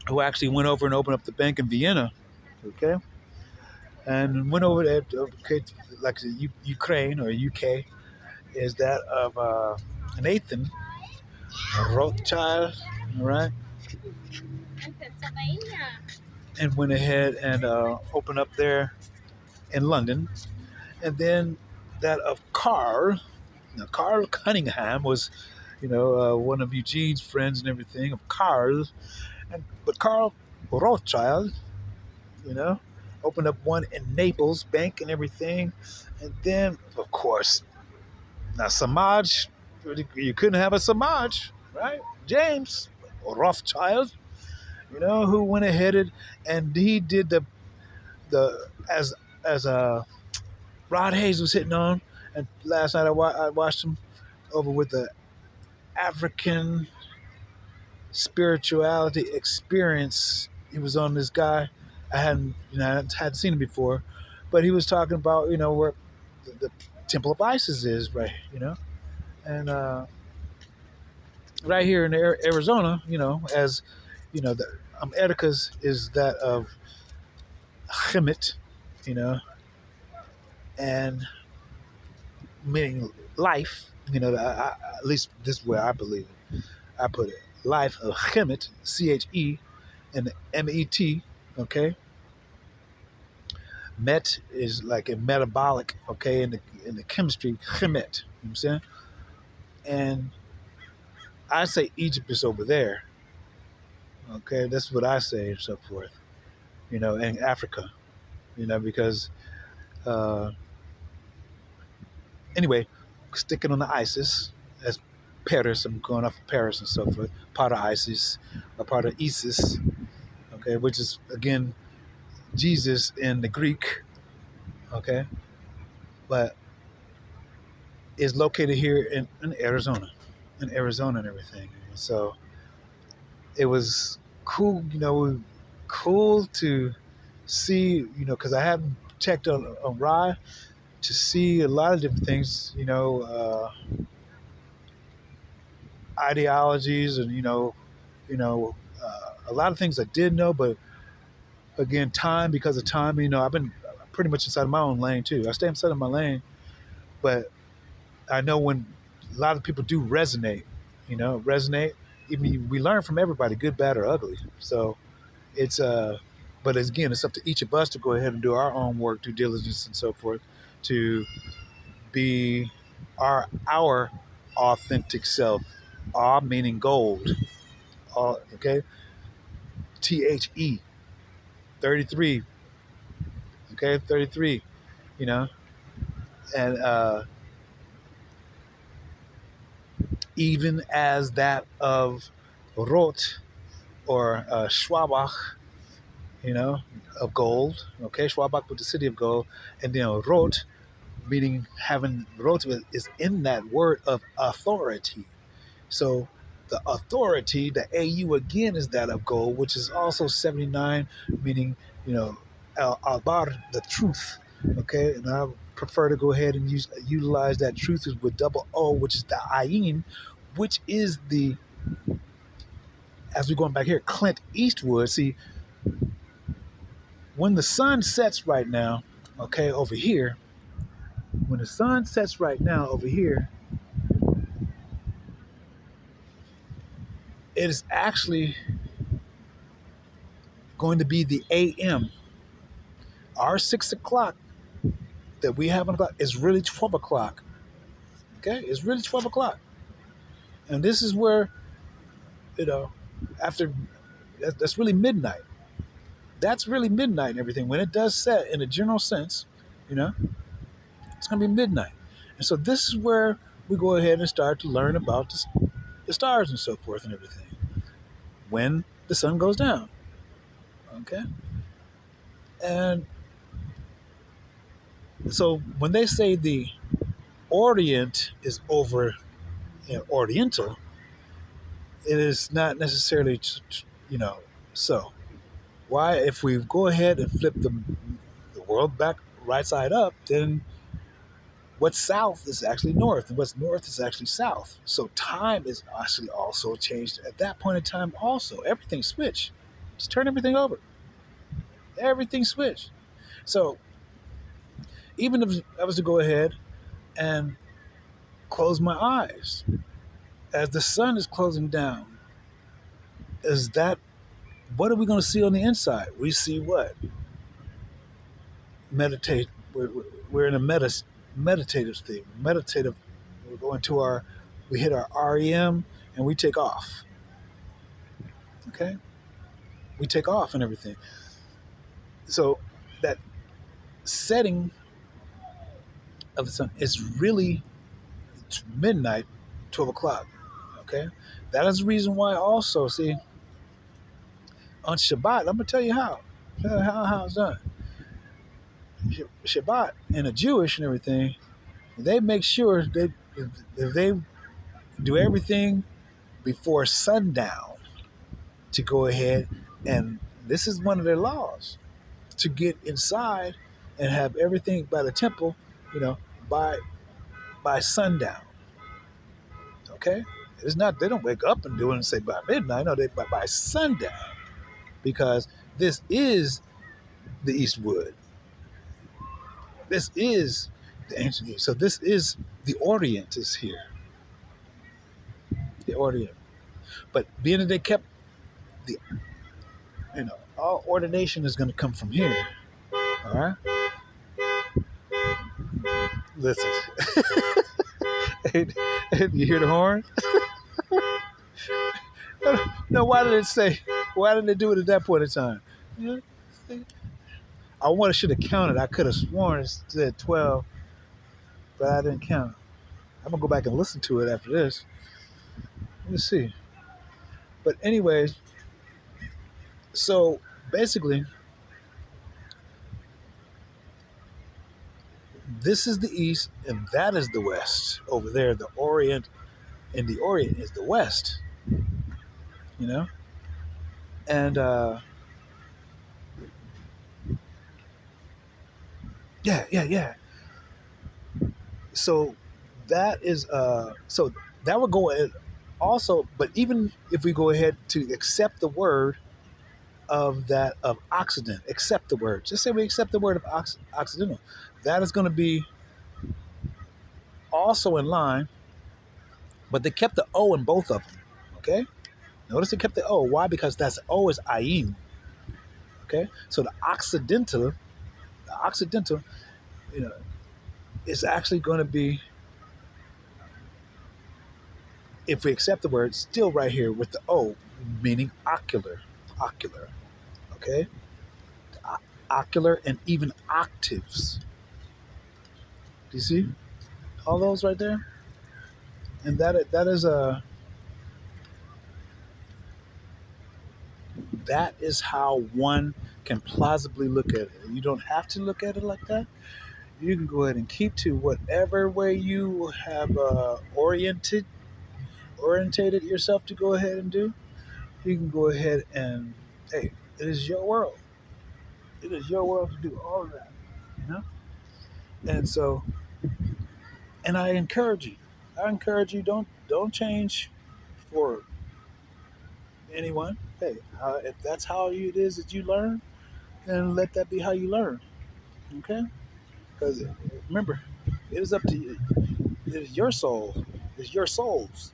who actually went over and opened up the bank in Vienna, okay? And went over there, okay, like the Ukraine or UK, is that of Nathan Rothschild, all right? And went ahead and opened up there in London. And then that of Carl. Now, Carl Cunningham was, one of Eugene's friends and everything, of Carl. But Carl Rothschild, you know, opened up one in Naples, bank and everything. And then, of course, now Samaj, you couldn't have a Samaj, right? James Rothschild, who went ahead and he did the as Rod Hayes was hitting on, and last night I watched him over with the African spirituality experience. He was on this guy. I hadn't seen him before, but he was talking about where the temple of Isis is, right? And right here in Arizona, as the Eticas is that of Chemet, you know, and meaning life. At least this is where I believe it. I put it. Life of Chemet, CHE, and MET. Okay, met is like a metabolic. Okay, in the chemistry, Chemet. You know what I'm saying? And I say Egypt is over there. Okay, that's what I say and so forth. And Africa. Because anyway, sticking on the ISIS as Paris, I'm going off of Paris and so forth, part of ISIS, a part of ISIS, okay, which is again Jesus in the Greek, okay, but is located here in Arizona, and everything. So it was cool, cool to see, because I haven't checked on Rye to see a lot of different things, ideologies and a lot of things I did know, but again, because of time, I've been pretty much inside of my own lane too. I stay inside of my lane, but I know when a lot of people do resonate. Even we learn from everybody, good, bad, or ugly. So it's but again, it's up to each of us to go ahead and do our own work, due diligence, and so forth, to be our authentic self. Ah, meaning gold. Okay, THE 33. Okay, 33. You know, and even as that of Rot or Schwabach, of gold. Okay, Schwabach with the city of gold, and then Rot, meaning having Rot is in that word of authority. So the authority, the AU again is that of gold, which is also 79, meaning, al-bar, the truth. Okay, and I prefer to go ahead and utilize that truth with double O, which is the ayin, which is as we're going back here, Clint Eastwood. See, when the sun sets right now, okay, over here, when the sun sets right now over here, it is actually going to be the AM. Our 6 o'clock that we have on the clock is really 12 o'clock. Okay, it's really 12 o'clock. And this is where, after, that's really midnight. That's really midnight and everything. When it does set in a general sense, you know, it's going to be midnight. And so this is where we go ahead and start to learn about the stars and so forth and everything. When the sun goes down. Okay? And so when they say the Orient is over Oriental, it is not necessarily, so. Why, if we go ahead and flip the world back right side up, then what's south is actually north, and what's north is actually south. So time is actually also changed at that point in time. Also, everything switched. Just turn everything over. Everything switched. So even if I was to go ahead and close my eyes as the sun is closing down, is that what are we going to see on the inside? We see what? Meditate. We're in a meditative thing. Meditative. We're going to we hit our REM and we take off. Okay? We take off and everything. So that setting of the sun is really midnight, 12 o'clock. Okay? That is the reason why also, see, on Shabbat, I'm going to tell you how it's done. Shabbat and the Jewish and everything, they make sure they do everything before sundown to go ahead, and this is one of their laws, to get inside and have everything by the temple, by by sundown. Okay? It's not, they don't wake up and do it and say by midnight. No, they by sundown. Because this is the Eastwood. This is the ancient East. So this is the Orient is here. The Orient. But being that they kept the, all ordination is going to come from here. All right? Listen. You hear the horn? No, why did it say? Why didn't they do it at that point in time? I should have counted. I could have sworn it said 12, but I didn't count. I'm gonna go back and listen to it after this. Let me see. But anyways, so basically, this is the East and that is the West. Over there, the Orient, and the Orient is the West. You know? And yeah. So that is so that would go also, but even if we go ahead to accept the word of that of Occident, accept the word. Just say we accept the word of Occidental. That is going to be also in line, but they kept the O in both of them. Okay, notice they kept the O. Why? Because that's O is Ayin. Okay, so the Occidental, is actually going to be, if we accept the word, still right here with the O, meaning ocular. Okay, ocular and even octaves. Do you see all those right there? And that is how one can plausibly look at it. You don't have to look at it like that. You can go ahead and keep to whatever way you have orientated yourself to go ahead and do. You can go ahead and, hey, it is your world. It is your world to do all of that, you know. And so, and I encourage you, don't change for anyone. Hey, if that's how it is that you learn, then let that be how you learn. Okay? Because remember, it is up to you. It is your soul. It's your souls.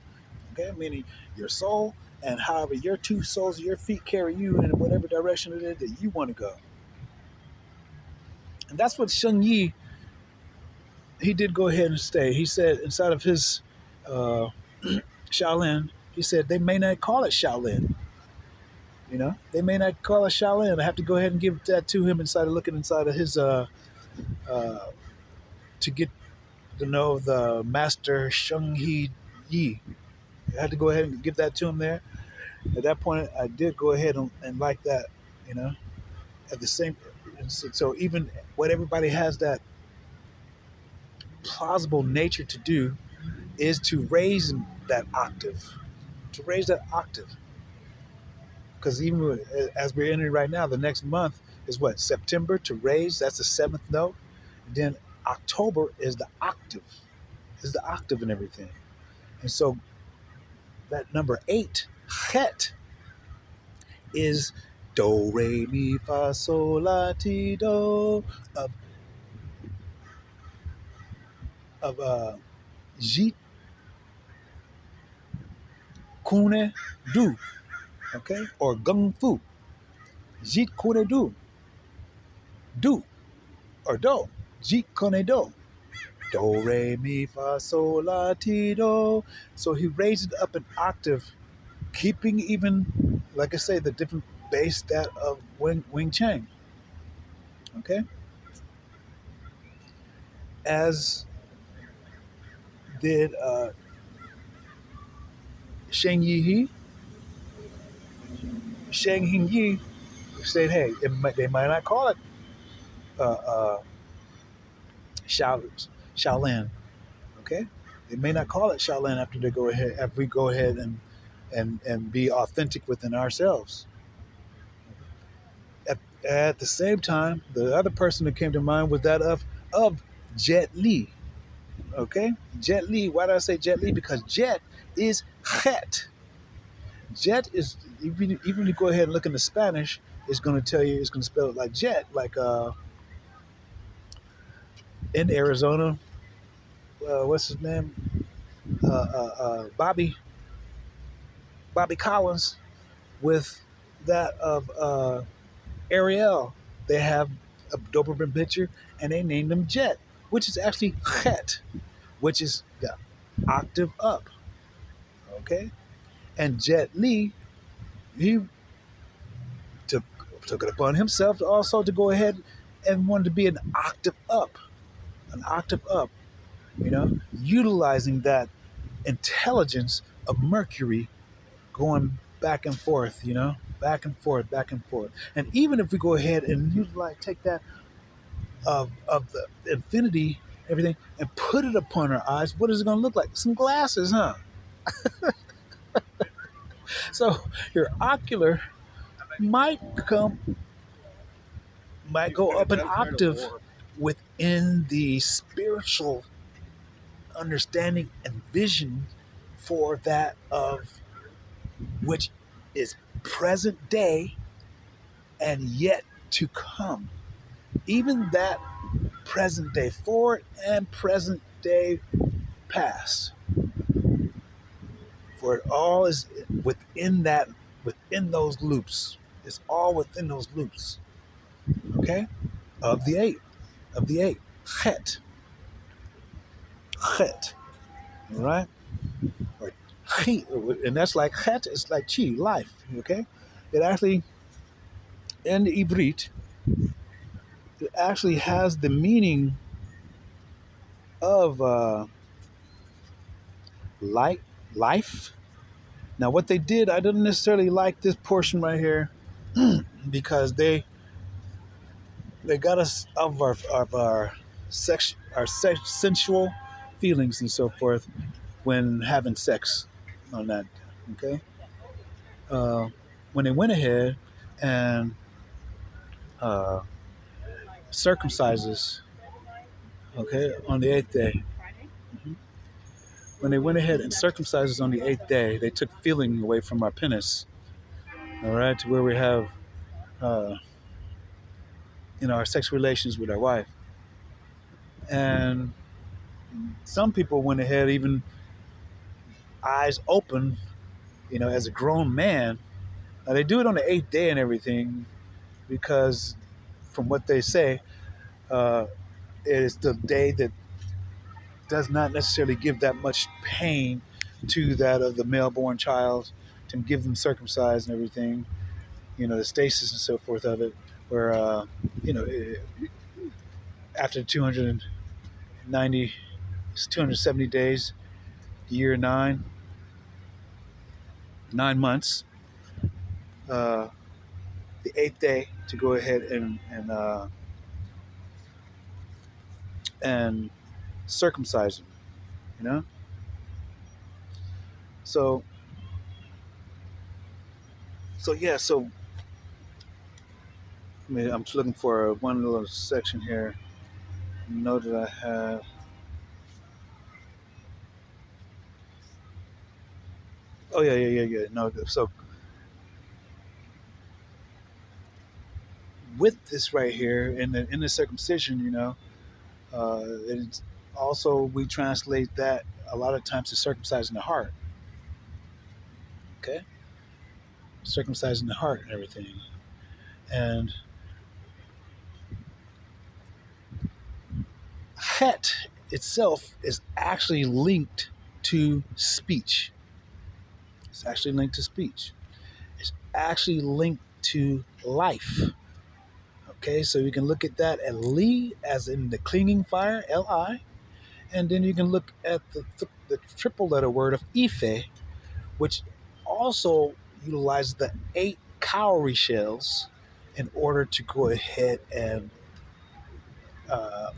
Okay? Meaning your soul and however your two soles of your feet carry you in whatever direction it is that you want to go. And that's what Sheng Yi, he did go ahead and stay. He said inside of his Shaolin, he said they may not call it Shaolin. You know, they may not call it Shaolin. I have to go ahead and give that to him looking inside of his to get to know the master Sheng Yi. I had to go ahead and give that to him there. At that point, I did go ahead and like that, you know. At the same, so even what everybody has that plausible nature to do is to raise that octave, because even as we're entering right now, the next month is what, September, to raise. That's the seventh note. Then October is the octave, and everything. And so that number 8, Het, is do re mi fa sol la ti do of Jeet Kune Du, okay, or Gung Fu. Jeet Kune Du, or Do. Jeet Kune Do. Do re mi fa sol la ti do. So he raised it up an octave, keeping even, like I say, the different base that of Wing Chang. Okay, as did Sheng Yi. Sheng Yi said, hey, they might not call it Shaolin. Okay, they may not call it Shaolin after we go ahead and be authentic within ourselves. At the same time, the other person that came to mind was that of Jet Li. Okay, Jet Li. Why do I say Jet Li? Because Jet is Het. Jet is, even if you go ahead and look in the Spanish, it's going to tell you, it's going to spell it like jet, like in Arizona. What's his name? Bobby Collins with that of Ariel. They have a Doberman picture, and they named him Jet, which is actually Het, which is the octave up. Okay, and Jet Li, he took took it upon himself to also to go ahead and wanted to be an octave up. Utilizing that intelligence of Mercury going back and forth, back and forth, back and forth. And even if we go ahead and utilize, take that of the infinity, everything, and put it upon our eyes, what is it going to look like? Some glasses, huh? So your ocular might come, might go up an octave within the spiritual understanding and vision for that of which is present day and yet to come. Even that present day forward and present day past. For it all is within those loops. It's all within those loops. Okay? Of the eight. Of the eight. Het. Het. Alright? Or chi. And that's like het is like chi, life. Okay? It actually, in the Ibrit, it actually has the meaning of life. Now, what they did, I didn't necessarily like this portion right here because they got us of our sensual feelings and so forth when having sex on that. Okay, uh, when they went ahead and uh, circumcises, okay, on the eighth day. Mhm. When they went ahead and circumcises on the eighth day, they took feeling away from our penis. All right, to where we have, uh, our sexual relations with our wife. And some people went ahead, even eyes open, as a grown man. Now, they do it on the eighth day and everything because, from what they say, uh, it is the day that does not necessarily give that much pain to that of the male born child to give them circumcised and everything, the stasis and so forth of it, where, you know, after 290, 270 days, year 9 months, uh, the eighth day to go ahead and circumcise them. You know, so yeah. So I'm just looking for one little section here. Note that I have. Oh yeah. No, so with this right here in the circumcision, it's also we translate that a lot of times to circumcising the heart. Okay, circumcising the heart and everything, and het itself is actually linked to speech. It's actually linked to speech. It's actually linked to life. Okay, so you can look at that at Li as in the clinging fire, Li, and then you can look at the triple letter word of Ife, which also utilizes the 8 cowrie shells in order to go ahead and uh,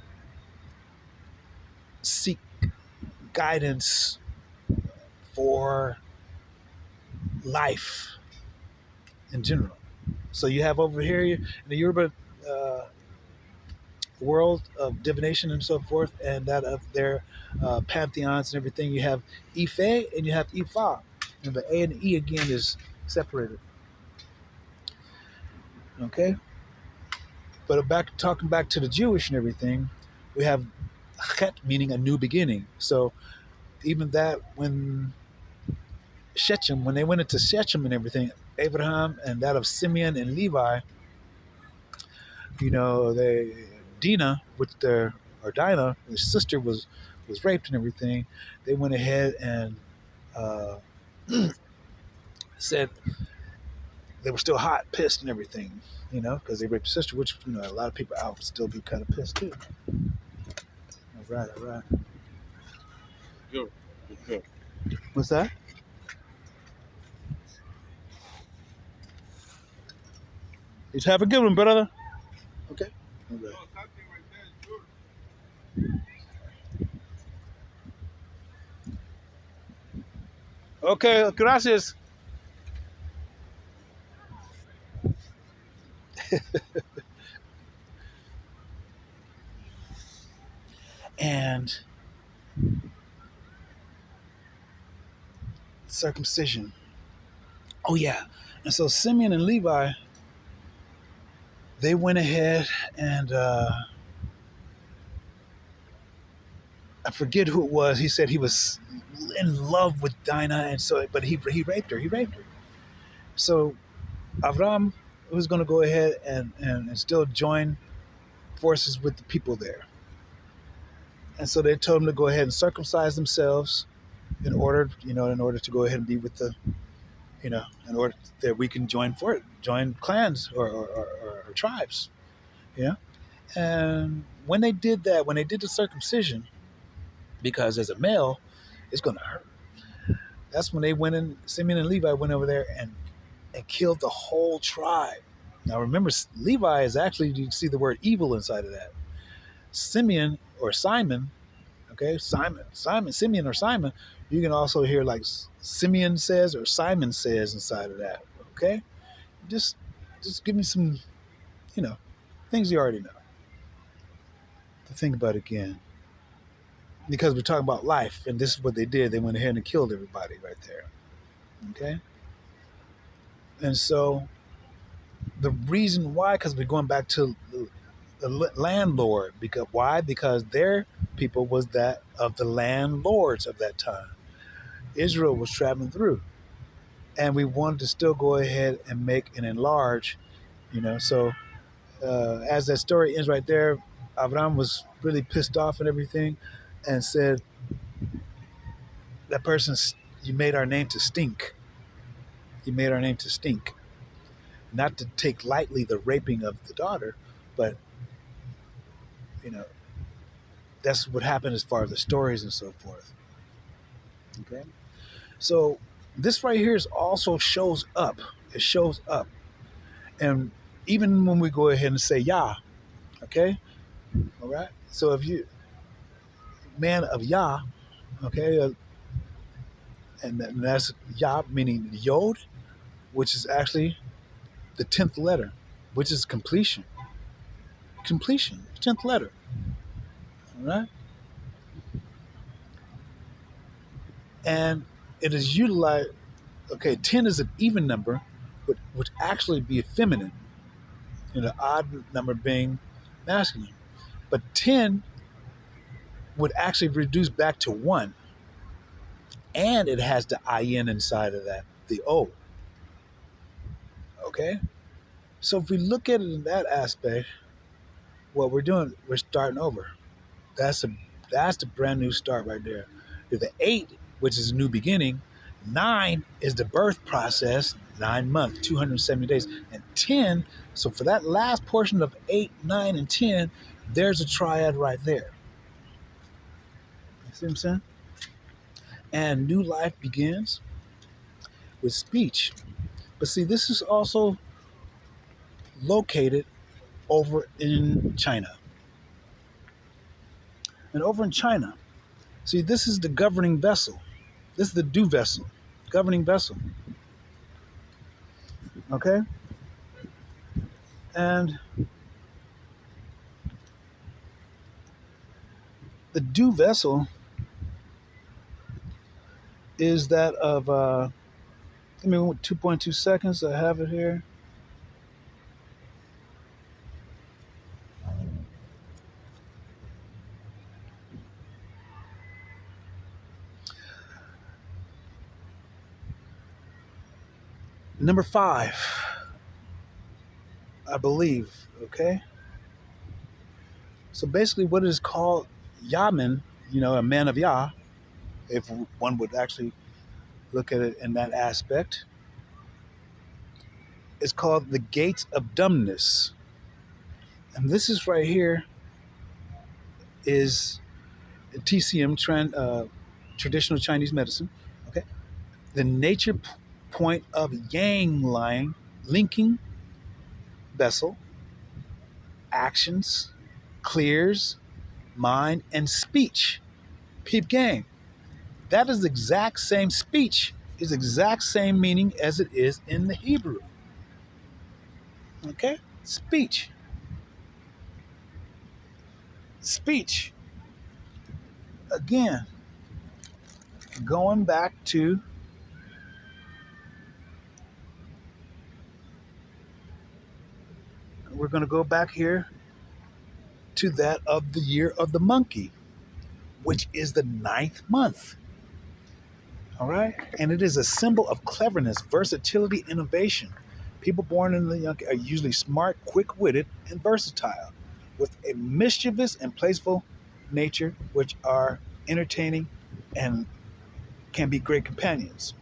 seek guidance for life in general. So you have over here in the Yoruba world of divination and so forth, and that of their pantheons and everything. You have Ife and you have Ifa, and the A and the E again is separated. Okay, but talking back to the Jewish and everything, we have Chet meaning a new beginning. So even that when Shechem, when they went into Shechem and everything, Abraham and that of Simeon and Levi, they Dinah with their or Dinah, his sister was raped and everything. They went ahead and uh, said they were still hot, pissed, and everything, because they raped his sister, which a lot of people out would still be kind of pissed too. All right, all right. Sure. Sure. What's that? Just have a good one, brother. Okay. All right. Oh, something like that, sure. Okay, gracias. And circumcision. Oh yeah. And so Simeon and Levi, they went ahead and I forget who it was. He said he was in love with Dinah, and so but he raped her. He raped her. So Avram was going to go ahead and still join forces with the people there. And so they told him to go ahead and circumcise themselves in order to go ahead and be with the, in order that we can join clans or tribes, And when they did that, when they did the circumcision, because as a male, it's going to hurt. That's when they went in. Simeon and Levi went over there and killed the whole tribe. Now remember, Levi is actually, you see the word evil inside of that. Simeon or Simon, okay, Simeon or Simon, you can also hear like Simeon says or Simon says inside of that, okay? Just give me some, things you already know to think about again. Because we're talking about life, and this is what they did. They went ahead and killed everybody right there, okay? And so the reason why, because we're going back to the landlord. Because why? Because their people was that of the landlords of that time. Israel was traveling through, and we wanted to still go ahead and make and enlarge. So as that story ends right there, Avram was really pissed off and everything, and said, "That person, you made our name to stink. You made our name to stink." Not to take lightly the raping of the daughter, but you know that's what happened as far as the stories and so forth. Okay, so this right here is also shows up. It shows up, and even when we go ahead and say Yah, okay, all right. So if you man of Yah, okay, and that's Yah meaning Yod, which is actually the 10th letter, which is completion. Completion, 10th letter. All right, and it is utilized. Okay, 10 is an even number, but would actually be feminine. Odd number being masculine. But 10 would actually reduce back to 1. And it has the IN inside of that, the O. Okay? So if we look at it in that aspect, what we're doing, we're starting over. That's the brand new start right there. The 8, which is a new beginning, 9 is the birth process, 9 months, 270 days, and 10. So for that last portion of 8, 9, and 10, there's a triad right there. You see what I'm saying? And new life begins with speech. But see, this is also located over in China. And over in China, see, this is the governing vessel. This is the Du vessel, governing vessel. Okay? And The dew vessel is that of, give me 2.2 seconds. I have it here. Number 5, I believe. Okay. So basically, what is called Yaman, a man of Yah, if one would actually look at it in that aspect, is called the gates of dumbness. And this is right here is TCM, traditional Chinese medicine. Okay. The nature point of yang line, linking vessel, actions, clears, mind, and speech. Peep gang. That is the exact same speech, is exact same meaning as it is in the Hebrew. Okay? Speech. Speech. Again, going back to we're going to go back here to that of the year of the monkey, which is the 9th month. All right? And it is a symbol of cleverness, versatility, innovation. People born in the young are usually smart, quick-witted, and versatile, with a mischievous and playful nature, which are entertaining and can be great companions.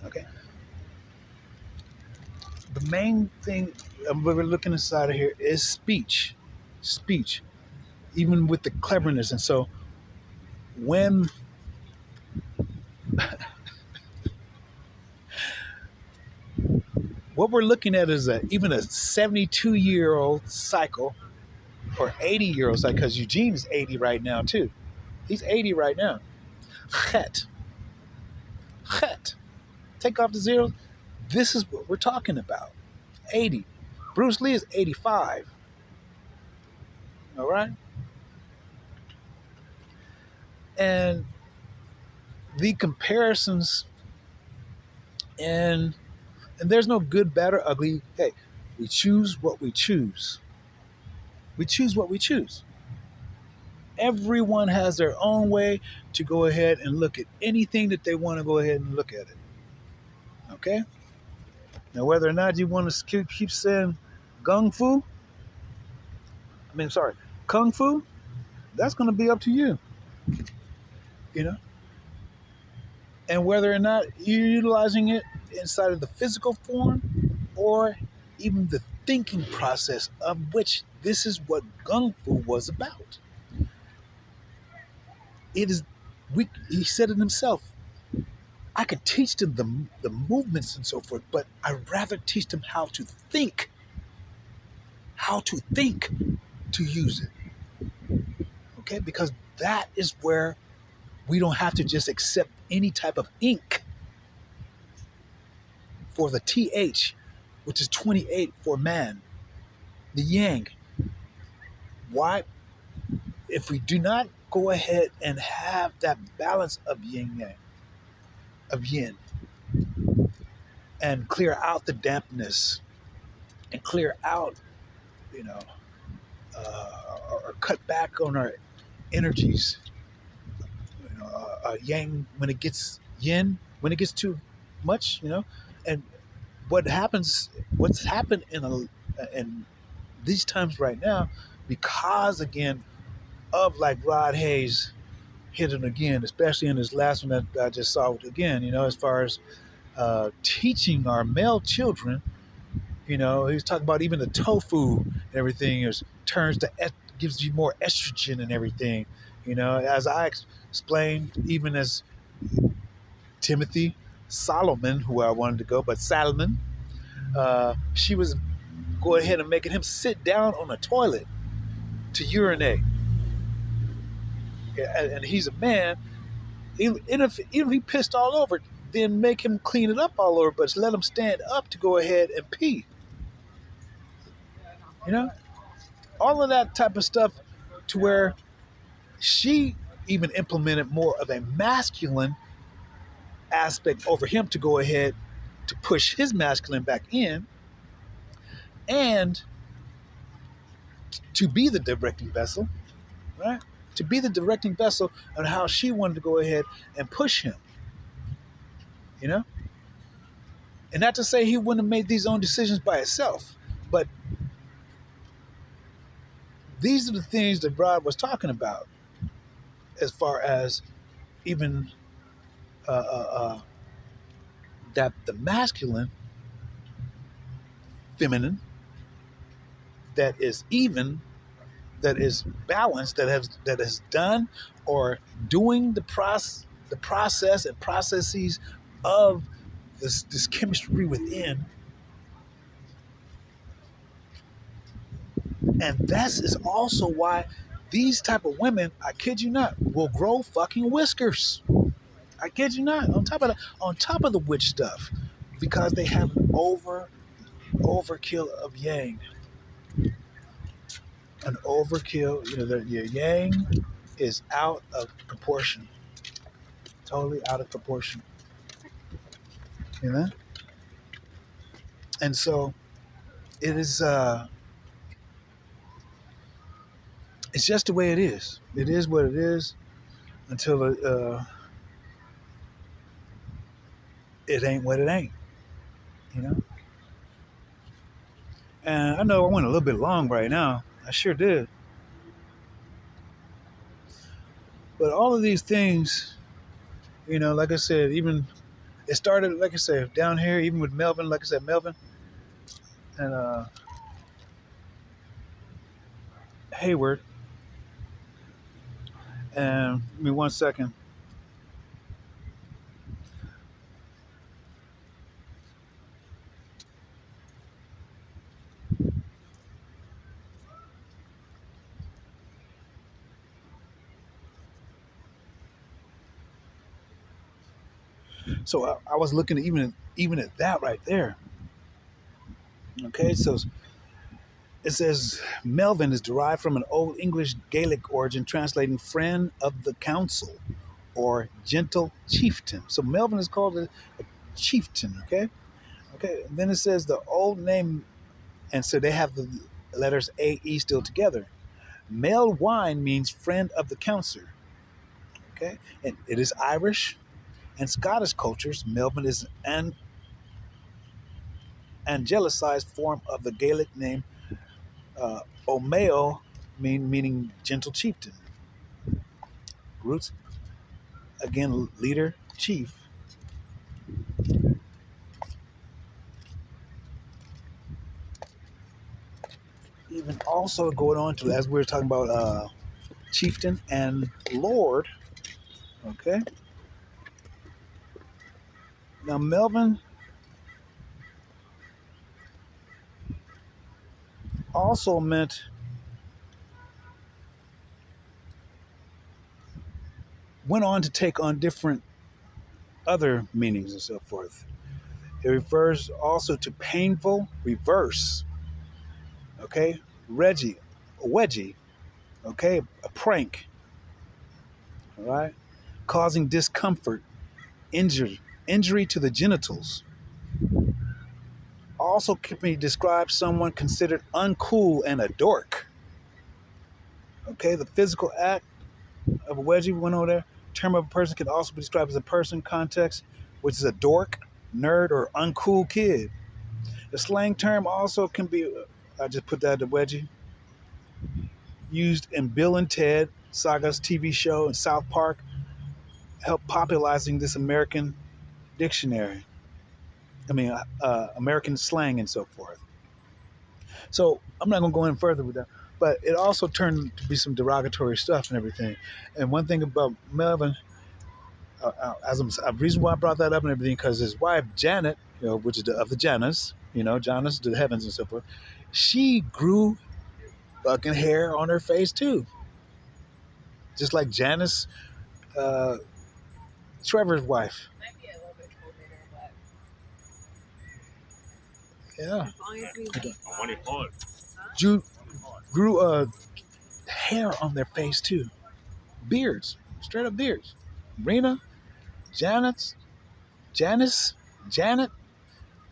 Okay? The main thing we're looking inside of here is speech. Speech, even with the cleverness. And so when what we're looking at is even a 72-year-old cycle or 80-year-old cycle, because Eugene is 80 right now too. He's 80 right now. Chet. Take off the zeros. This is what we're talking about. 80. Bruce Lee is 85. All right? And the comparisons, and there's no good, bad, or ugly. Hey, we choose what we choose. We choose what we choose. Everyone has their own way to go ahead and look at anything that they want to go ahead and look at it. Okay? Now, whether or not you want to keep saying kung fu, that's going to be up to you. And whether or not you're utilizing it inside of the physical form or even the thinking process, of which this is what kung fu was about. It is, he said it himself, I could teach them the movements and so forth, but I'd rather teach them how to think to use it. Okay? Because that is where we don't have to just accept any type of ink for the TH, which is 28 for man, the yang. Why? If we do not go ahead and have that balance of yin yang, of yin, and clear out the dampness, and clear out, or cut back on our energies, yang when it gets yin, when it gets too much, and what's happened in these times right now, because again of like Rod Hayes hit it again, especially in this last one that I just saw again, as far as teaching our male children, he was talking about even the tofu and everything gives you more estrogen and everything, as I explained, even as Timothy Solomon, who I wanted to go, but Solomon, she was go ahead and making him sit down on a toilet to urinate. And he's a man. Even if he pissed all over, then make him clean it up all over, but let him stand up to go ahead and pee. all of that type of stuff, to where she even implemented more of a masculine aspect over him to go ahead to push his masculine back in, and to be the directing vessel, right? To be the directing vessel on how she wanted to go ahead and push him, you know? And not to say he wouldn't have made these own decisions by himself, but these are the things that Rod was talking about, as far as even uh, uh, uh, that the masculine, feminine, that is even, that is balanced, that has done or doing the process and processes of this chemistry within. And this is also why these type of women, I kid you not, will grow fucking whiskers. I kid you not. On top of the witch stuff, because they have an overkill of yang. An overkill, your yang is out of proportion. Totally out of proportion. You know? And so it is it's just the way it is. It is what it is until it ain't what it ain't. You know? And I know I went a little bit long right now. I sure did. But all of these things, like I said, even it started, like I said, down here, even with Melvin, like I said, Melvin and Hayward. And give me 1 second. So I was looking at even at that right there. Okay, so it says Melvin is derived from an Old English Gaelic origin, translating "friend of the council" or "gentle chieftain." So Melvin is called a chieftain. Okay, and then it says the old name, and so they have the letters A-E still together. Male wine means friend of the council. Okay, and it is Irish and Scottish cultures. Melvin is an angelicized form of the Gaelic name Omeo, meaning gentle chieftain. Roots, again, leader, chief. Even also going on to, as we were talking about chieftain and lord. Okay. Now Melvin also went on to take on different other meanings and so forth. It refers also to painful reverse. Okay. Reggie, a wedgie. Okay. A prank. All right. Causing discomfort, injury to the genitals. Also can be described someone considered uncool and a dork. Okay, the physical act of a wedgie, we went over there. Term of a person can also be described as a person context, which is a dork, nerd, or uncool kid. The slang term also can be, I just put that, the wedgie, used in Bill and Ted Saga's TV show and South Park, helped popularizing this American dictionary. American slang and so forth. So I'm not going to go in further with that, but it also turned to be some derogatory stuff and everything. And one thing about Melvin, a reason why I brought that up and everything, because his wife Janet, which is of the Janus, Janus, the heavens and so forth, she grew fucking hair on her face too, just like Janice, Trevor's wife. Might be a little bit colder, but Yeah. as long as we Jude. grew hair on their face too. Beards, straight up beards. Rena, Janet's, Janice, Janet,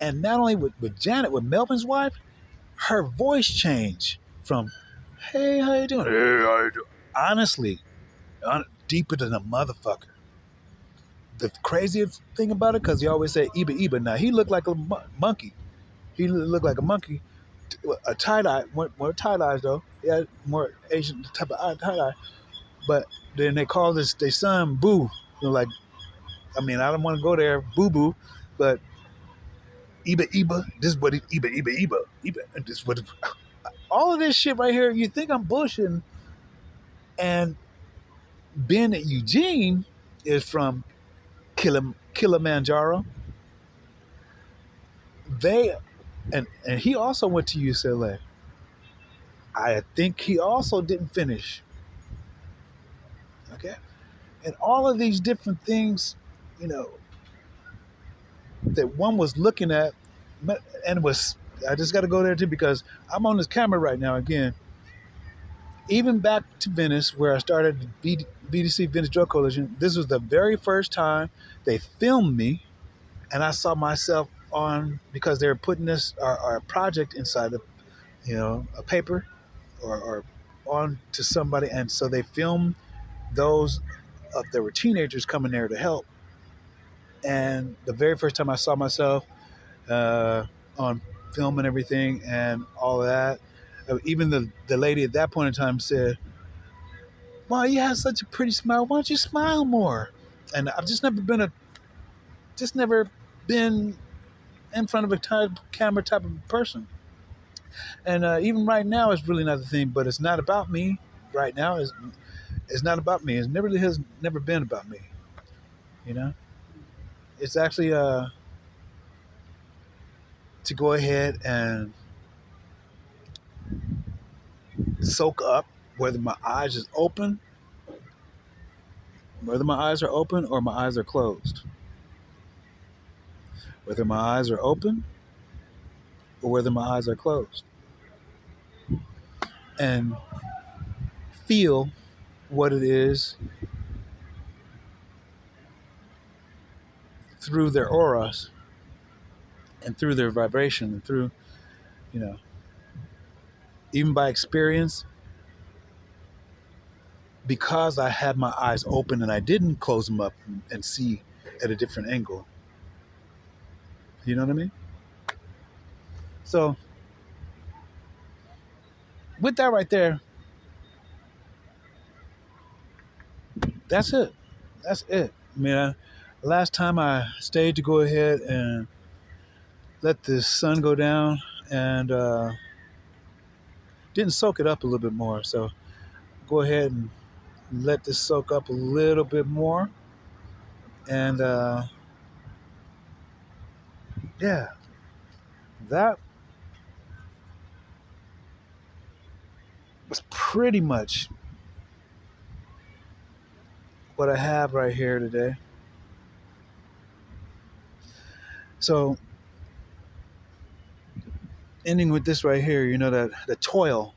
and not only with Janet, with Melvin's wife, her voice changed from "Hey, how you doing?" "Hey, how you doing?" Honestly, deeper than a motherfucker. The craziest thing about it, because he always say Eba-Eba. Now he looked like a monkey. He looked like a monkey. A tie-dye, more tie-dyes though. He had more Asian type of tie-dye. But then they call their son Boo. Like, I mean, I don't want to go there, Boo Boo, but Eba-Eba, this is what Eba, this is what all of this shit right here, you think I'm bullshitting, and Ben at Eugene is from Kilimanjaro. They and he also went to UCLA. I think he also didn't finish. Okay, and all of these different things, you know, that one was looking at, and was I just got to go there too because I'm on this camera right now again. Even back to Venice, where I started VDC Venice Drug Coalition, this was the very first time they filmed me, and I saw myself on because they were putting this our project inside of a paper or on to somebody, and so they filmed those there were teenagers coming there to help, and the very first time I saw myself on film and everything and all of that, even the lady at that point in time said, "Wow, you have such a pretty smile. Why don't you smile more?" And I've just never been in front of a camera type of person. And even right now, it's really not the thing. But it's not about me. Right now, it's not about me. It has never been about me. You know, it's actually to go ahead and soak up whether my eyes is open, whether my eyes are open or my eyes are closed, whether my eyes are open or whether my eyes are closed, and feel what it is through their auras and through their vibration and through, you know, even by experience, because I had my eyes open and I didn't close them up and see at a different angle. You know what I mean? So, with that right there, that's it. That's it. I mean, last time I stayed to go ahead and let the sun go down and didn't soak it up a little bit more. So, go ahead and let this soak up a little bit more. And yeah, that was pretty much what I have right here today. So, ending with this right here, that the toil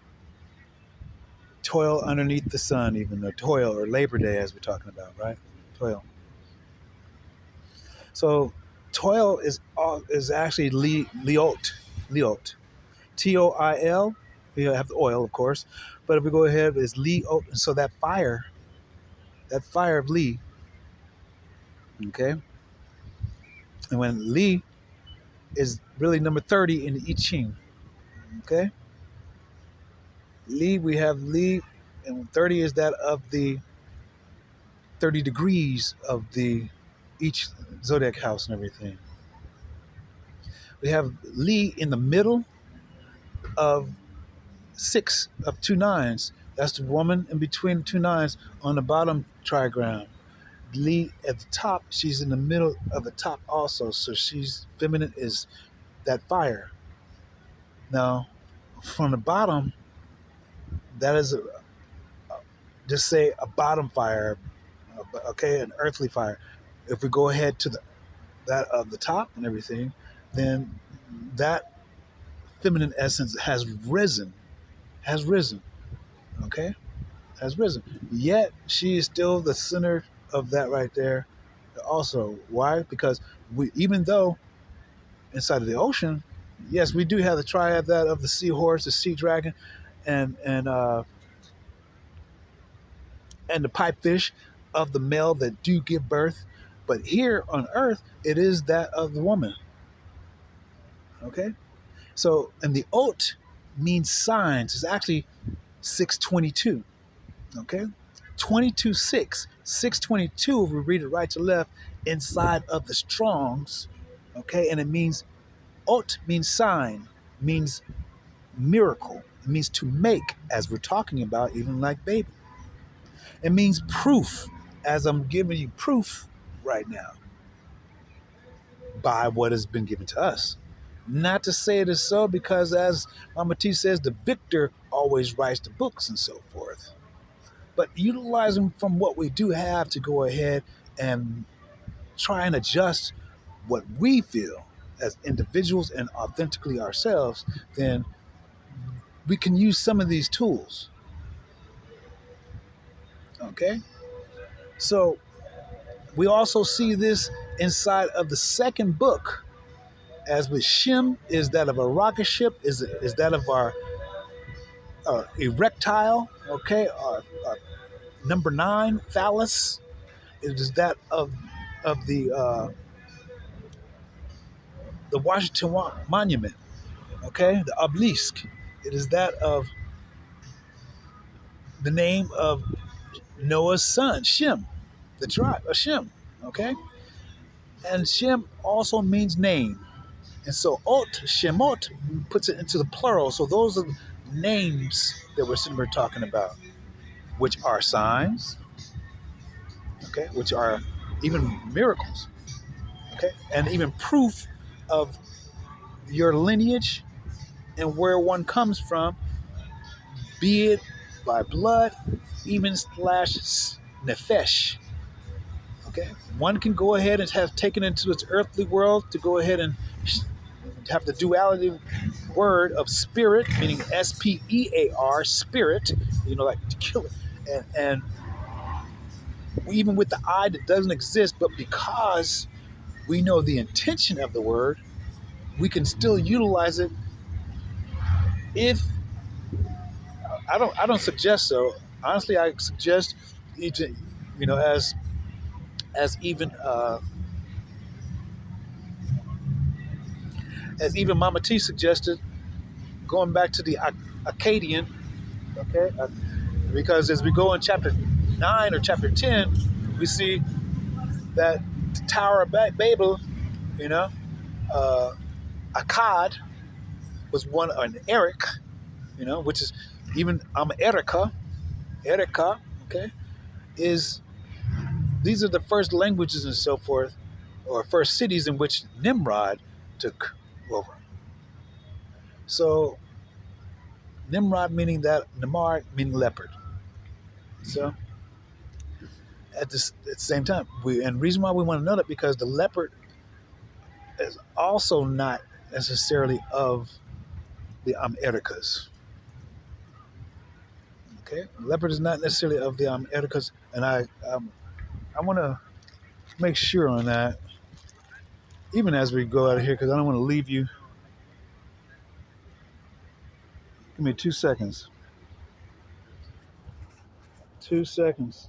underneath the sun, even the toil or Labor Day, as we're talking about, right? Toil. So, toil is actually liot, Toil. You have the oil, of course, but if we go ahead, it's liot. So that fire of Li, okay, and when Li is really number 30 in the I Ching, okay. We have Li, and 30 is that of the 30 degrees of each zodiac house and everything. We have Li in the middle of 6 of 2 nines. That's the woman in between 2 nines on the bottom trigram. Li at the top, she's in the middle of the top also. So she's feminine, is that fire. Now, from the bottom, that is just say a bottom fire, okay, an earthly fire. If we go ahead to that of the top and everything, then that feminine essence has risen has risen. Okay, has risen. Yet she is still the center of that right there. Also, why? Because even though inside of the ocean, yes, we do have the triad that of the seahorse, the sea dragon, and and the pipefish of the male that do give birth. But here on Earth, it is that of the woman. Okay, so and the ot means signs. It's actually 622. Okay, 22:6, 622. If we read it right to left inside of the Strongs. Okay, and it means ot means sign, means miracle. It means to make, as we're talking about, even like baby. It means proof, as I'm giving you proof right now by what has been given to us. Not to say it is so, because as Mama T says, the victor always writes the books and so forth. But utilizing from what we do have to go ahead and try and adjust what we feel as individuals and authentically ourselves, then we can use some of these tools. Okay? So we also see this inside of the second book, as with Shem is that of a rocket ship, is that of our erectile, okay, our number 9 phallus. It is that of the Washington Monument, okay, the obelisk. It is that of the name of Noah's son, Shem, the tribe of Shem, okay, and Shem also means name. And so Ot, Shemot, puts it into the plural. So those are names that we're sitting here talking about, which are signs, okay, which are even miracles, okay, and even proof of your lineage and where one comes from, be it by blood, even slash nefesh. Okay, one can go ahead and have taken into its earthly world to go ahead and have the duality word of spirit, meaning S-P-E-A-R, spirit, like to kill it. And even with the I that doesn't exist, but because we know the intention of the word, we can still utilize it. If I don't suggest so. Honestly, I suggest, as even as even Mama T suggested, going back to the Akkadian, okay, because as we go in chapter 9 or chapter 10, we see that the Tower of Babel, uh, Akkad was an Eric, which is even Erica, okay, these are the first languages and so forth, or first cities in which Nimrod took over. So Nimrod meaning that, Namar meaning leopard. So at the same time, and the reason why we want to know that, because the leopard is also not necessarily of the Americas. Okay, leopard is not necessarily of the Americas, and I want to make sure on that, even as we go out of here, because I don't want to leave you. Give me 2 seconds. 2 seconds.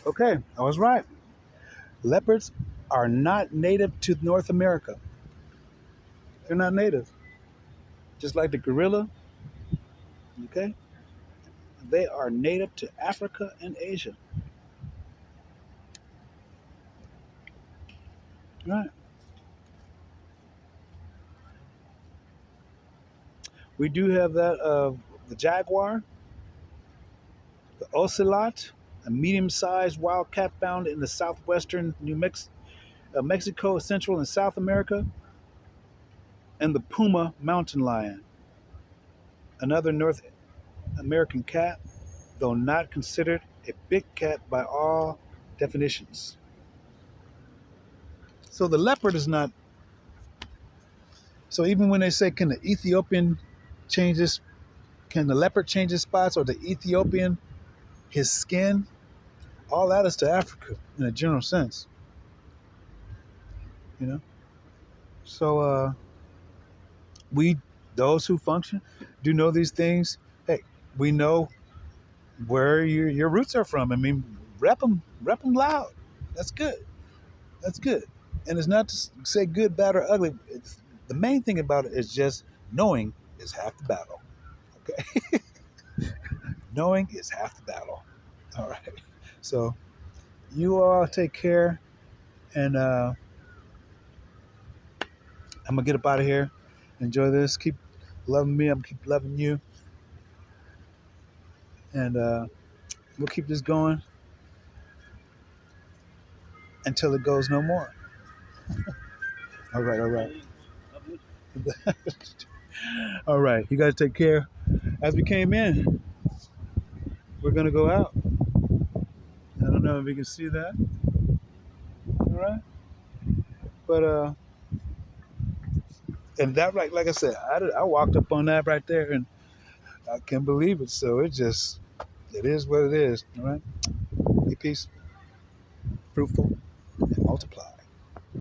Okay, I was right. Leopards are not native to North America. They're not native. just like the gorilla. Okay, they are native to Africa and Asia. Right. We do have that the jaguar, the ocelot, a medium-sized wild cat found in the southwestern Mexico, Central and South America, and the puma mountain lion, another North American cat, though not considered a big cat by all definitions. So the leopard is not. So even when they say, can the Ethiopian change this? Can the leopard change his spots, or the Ethiopian his skin? All that is to Africa in a general sense, you know. So we, those who function, do know these things. Hey, we know where your roots are from. I mean, rep them loud. That's good. That's good. And it's not to say good, bad, or ugly. The main thing about it is just knowing is half the battle. Okay, knowing is half the battle. All right. So you all take care, and I'm gonna get up out of here. Enjoy this. Keep loving me. I'm keep loving you, and we'll keep this going until it goes no more. All right. All right. All right. You guys take care. As we came in, we're gonna go out. I don't know if you can see that. All right. But and that, like I said, I walked up on that right there, and I can't believe it. So it is what it is. All right. Be peace, fruitful, and multiply.